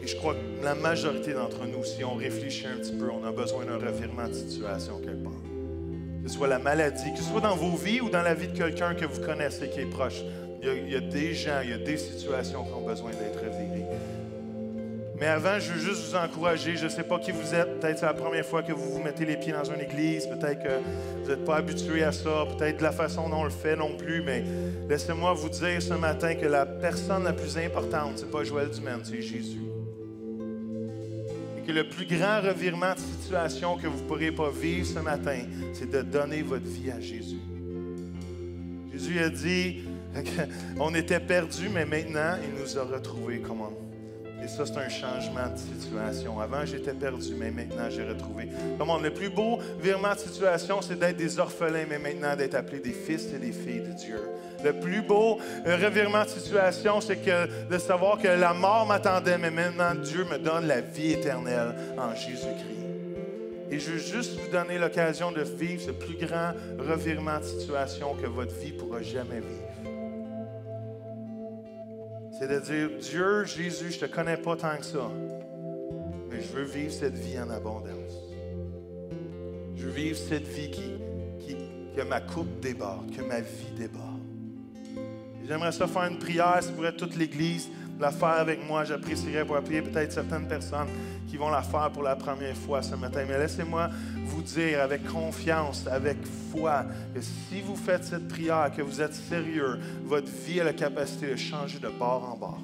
Et je crois que la majorité d'entre nous, si on réfléchit un petit peu, on a besoin d'un revirement de situation quelque part. Que ce soit la maladie, que ce soit dans vos vies ou dans la vie de quelqu'un que vous connaissez qui est proche. Il y a des gens, il y a des situations qui ont besoin d'être revirées. Mais avant, je veux juste vous encourager. Je ne sais pas qui vous êtes. Peut-être c'est la première fois que vous vous mettez les pieds dans une église. Peut-être que vous n'êtes pas habitué à ça. Peut-être de la façon dont on le fait non plus. Mais laissez-moi vous dire ce matin que la personne la plus importante, ce n'est pas Joël Dumaine, c'est Jésus. Et que le plus grand revirement de situation que vous ne pourrez pas vivre ce matin, c'est de donner votre vie à Jésus. Jésus a dit qu'on était perdus, mais maintenant, il nous a retrouvés. Comment? Et ça, c'est un changement de situation. Avant, j'étais perdu, mais maintenant, j'ai retrouvé. Comment? Le plus beau virement de situation, c'est d'être des orphelins, mais maintenant, d'être appelés des fils et des filles de Dieu. Le plus beau revirement de situation, c'est de savoir que la mort m'attendait, mais maintenant, Dieu me donne la vie éternelle en Jésus-Christ. Et je veux juste vous donner l'occasion de vivre ce plus grand revirement de situation que votre vie ne pourra jamais vivre. C'est de dire, Dieu, Jésus, je ne te connais pas tant que ça, mais je veux vivre cette vie en abondance. Je veux vivre cette vie que ma coupe déborde, que ma vie déborde. Et j'aimerais ça faire une prière, si pourrait toute l'Église la faire avec moi. J'apprécierais pour appuyer peut-être certaines personnes qui vont la faire pour la première fois ce matin. Mais laissez-moi vous dire avec confiance, avec foi, que si vous faites cette prière, que vous êtes sérieux, votre vie a la capacité de changer de bord en bord.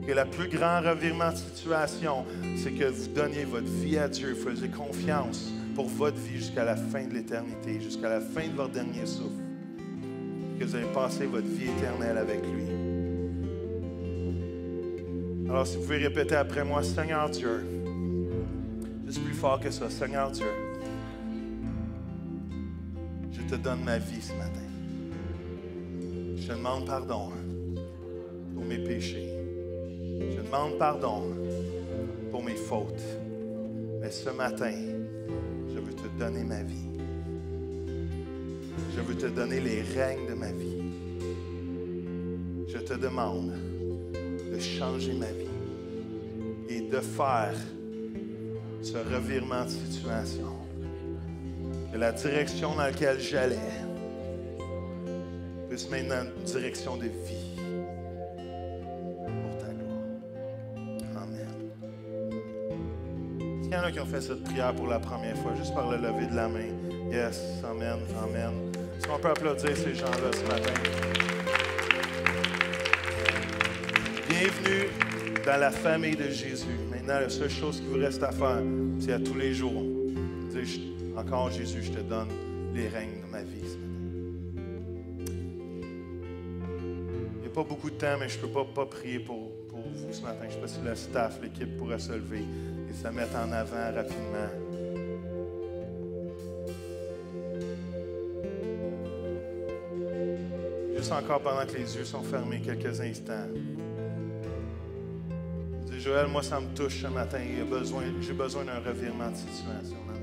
Que le plus grand revirement de situation, c'est que vous donniez votre vie à Dieu, faisiez confiance pour votre vie jusqu'à la fin de l'éternité, jusqu'à la fin de votre dernier souffle. Que vous allez passer votre vie éternelle avec lui. Alors, si vous pouvez répéter après moi, Seigneur Dieu, juste plus fort que ça, Seigneur Dieu, je te donne ma vie ce matin. Je demande pardon pour mes péchés. Je demande pardon pour mes fautes. Mais ce matin, je veux te donner ma vie. Je veux te donner les règnes de ma vie. Je te demande de changer ma vie et de faire ce revirement de situation. Que la direction dans laquelle j'allais puisse maintenant une direction de vie pour ta gloire. Amen. Est-ce qu'il y en a qui ont fait cette prière pour la première fois, juste par le lever de la main? Yes, amen, amen. Est-ce qu'on peut applaudir ces gens-là ce matin? Bienvenue dans la famille de Jésus. Maintenant, la seule chose qui vous reste à faire, c'est à tous les jours. Dire, encore Jésus, je te donne les règnes de ma vie ce matin. Il n'y a pas beaucoup de temps, mais je ne peux pas prier pour vous ce matin. Je ne sais pas si le staff, l'équipe pourrait se lever et se mettre en avant rapidement. Juste encore pendant que les yeux sont fermés quelques instants. Joël, moi, ça me touche ce matin. J'ai besoin d'un revirement de situation dans ma vie.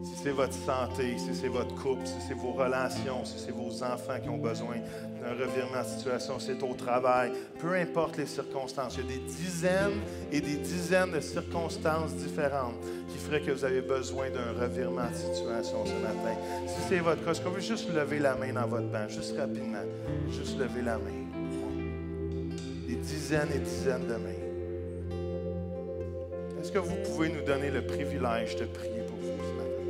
Si c'est votre santé, si c'est votre couple, si c'est vos relations, si c'est vos enfants qui ont besoin d'un revirement de situation, si c'est au travail, peu importe les circonstances. Il y a des dizaines et des dizaines de circonstances différentes qui feraient que vous avez besoin d'un revirement de situation ce matin. Si c'est votre cas, est-ce que vous pouvez juste lever la main dans votre banc, juste rapidement, juste lever la main. Dizaines et dizaines de mains. Est-ce que vous pouvez nous donner le privilège de prier pour vous ce matin?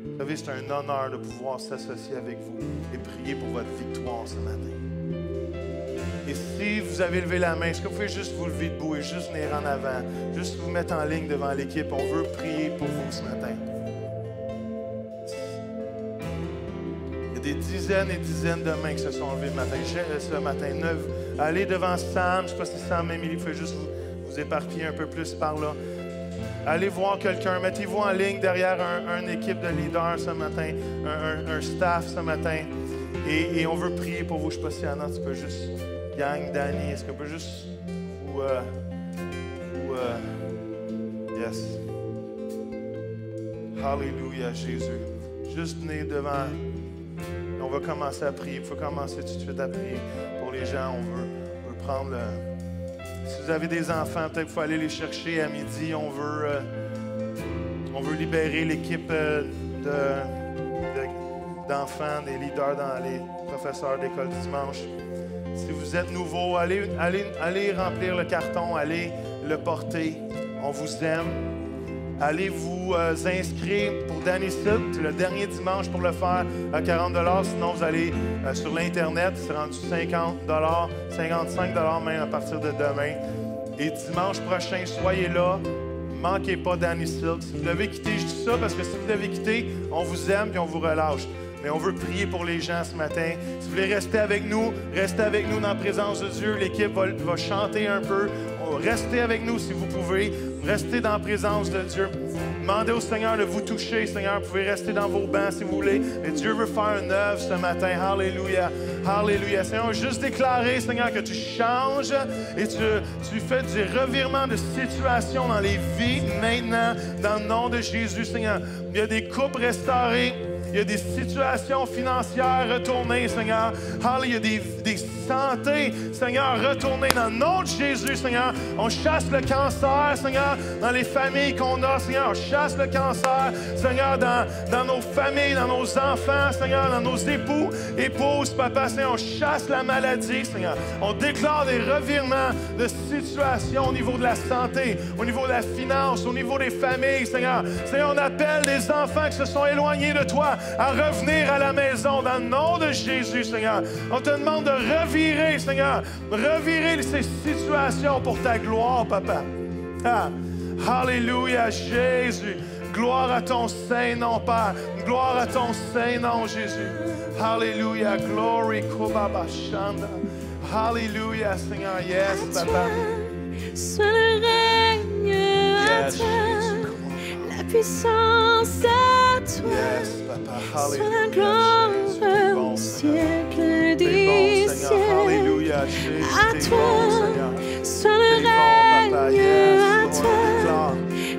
Vous savez, c'est un honneur de pouvoir s'associer avec vous et prier pour votre victoire ce matin. Et si vous avez levé la main, est-ce que vous pouvez juste vous lever debout et juste venir en avant, juste vous mettre en ligne devant l'équipe? On veut prier pour vous ce matin. Des dizaines et dizaines de mains qui se sont levées ce matin. Allez devant Sam. Je ne sais pas si Sam, Émilie, il faut juste vous éparpiller un peu plus par là. Allez voir quelqu'un. Mettez-vous en ligne derrière une équipe de leaders ce matin, un staff ce matin. Et on veut prier pour vous. Je ne sais pas si Anna, tu peux juste... Gang, Danny, est-ce qu'on peut juste... Yes. Hallelujah, Jésus. Juste venez devant... On va commencer à prier. Il faut commencer tout de suite à prier pour les gens. On veut prendre le... Si vous avez des enfants, peut-être qu'il faut aller les chercher à midi. On veut libérer l'équipe d'enfants, des leaders, les professeurs d'école du dimanche. Si vous êtes nouveau, allez remplir le carton, allez le porter. On vous aime. Allez vous inscrire pour Danny Silk. C'est le dernier dimanche pour le faire à 40 $. Sinon, vous allez sur l'Internet. C'est rendu 50 $, 55 $ même à partir de demain. Et dimanche prochain, soyez là. Ne manquez pas Danny Silk. Si vous devez quitter, je dis ça parce que si vous devez quitter, on vous aime et on vous relâche. Mais on veut prier pour les gens ce matin. Si vous voulez rester avec nous dans la présence de Dieu. L'équipe va chanter un peu. Restez avec nous si vous pouvez. Restez dans la présence de Dieu. Demandez au Seigneur de vous toucher, Seigneur. Vous pouvez rester dans vos bancs si vous voulez. Mais Dieu veut faire une œuvre ce matin. Alléluia. Alléluia. Seigneur, juste déclarer, Seigneur, que tu changes et tu fais du revirement de situation dans les vies maintenant, dans le nom de Jésus, Seigneur. Il y a des couples restaurées. Il y a des situations financières retournées, Seigneur. Il y a des santé, Seigneur, retourner dans le nom de Jésus, Seigneur. On chasse le cancer, Seigneur, dans les familles qu'on a, Seigneur. On chasse le cancer, Seigneur, dans nos familles, dans nos enfants, Seigneur, dans nos époux, épouses, papa, Seigneur. On chasse la maladie, Seigneur. On déclare des revirements de situation au niveau de la santé, au niveau de la finance, au niveau des familles, Seigneur. Seigneur, on appelle des enfants qui se sont éloignés de toi à revenir à la maison dans le nom de Jésus, Seigneur. On te demande de revirer, Seigneur, revirer ces situations pour ta gloire, Papa. Alléluia, Jésus. Gloire à ton Saint-Nom, Père. Gloire à ton Saint-Nom, Jésus. Alléluia, glory, Kobabashanda. Alléluia, Seigneur. Yes, Papa. Seul règne à toi, la puissance à toi. Yes, Papa. Soit la gloire au siècle T'es des bon, Seigneur. siècles. Alléluia, Jésus. À T'es toi, bon, Seigneur. seul T'es bon, Papa. règne, Yes, à Lord. toi, Déclare.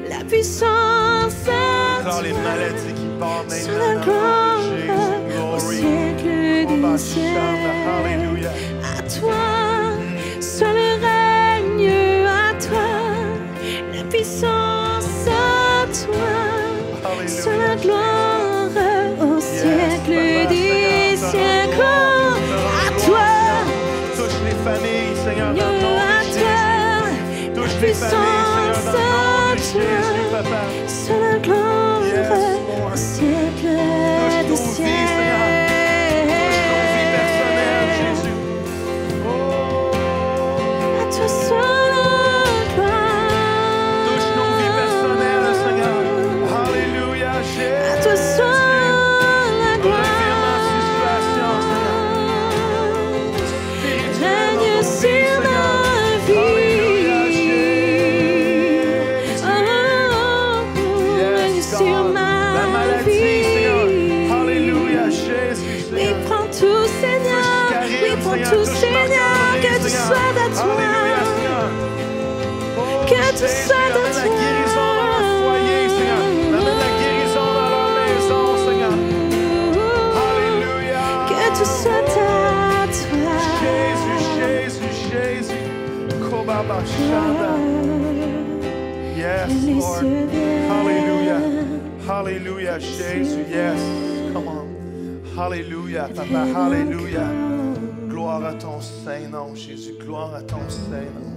la puissance à Déclare les toi, maladies qui partent sur maintenant la dans le nom de gloire Jésus. au Glory. siècle Oh, des Bashanda. siècles. Alléluia. À toi, seul règne, à toi, la puissance à toi, sur la gloire au siècle des siècles. À toi, touche les familles, Seigneur, dans le à nom de toi, Jésus. Touche la les familles, puissance Seigneur, dans le nom à de Jésus, toi, Papa. sur la gloire Yes, Lord. au siècle Touche des nos vies, Seigneur. Touche nos vies siècles. personnelles, Jésus. Oh, À toi seul la gloire. touche nos vies personnelles, Seigneur. Alléluia, Jésus. À toi seul la gloire. Revirement de situation, Seigneur. Spirituel dans Règne nos sur vies, Seigneur. ma vie. Alléluia, Jésus. Règne Yes, sur God. ma La maladie, Seigneur. vie. Alléluia, Jésus, Oui, Seigneur. prends tout, Seigneur. Oui, prends tout, Seigneur. Que tout soit à toi. Alléluia, Seigneur. Oh, Que tout Jésus, soit à amène la toi. guérison dans leur foyer, Seigneur. Amène la guérison dans leur maison, Seigneur. Alléluia. Que tout soit à toi. Jésus, Jésus, Jésus. Kobabashanda. Yes, Les Lord. cieux viennent. Hallelujah. Hallelujah, Jésus. Yes. Come on. Hallelujah, Papa. Hallelujah. Gloire à ton saint nom, Jésus. Gloire à ton saint nom.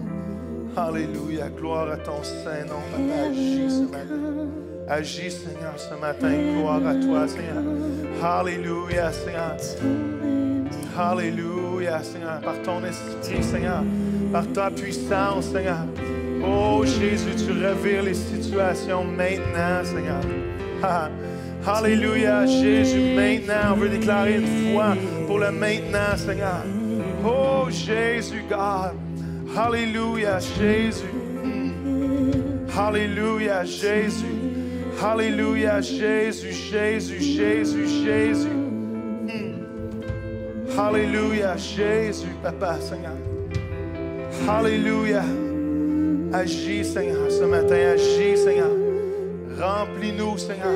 Hallelujah. Gloire à ton saint nom, Papa. Agis ce matin. Agis, Seigneur, ce matin. Gloire à toi, Seigneur. Hallelujah, Seigneur. Hallelujah, Seigneur. Par ton esprit, Seigneur. Par ta puissance, Seigneur. Oh, Jésus, tu revires les situations maintenant, Seigneur. Ha. Alléluia, Jésus, maintenant. On veut déclarer une foi pour le maintenant, Seigneur. Oh, Jésus, God. Alléluia, Jésus. Alléluia, Jésus. Alléluia, Jésus, Jésus, Jésus, Jésus. Alléluia, Jésus, Papa, Seigneur. Alléluia. Agis, Seigneur, ce matin. Agis, Seigneur. Remplis-nous, Seigneur.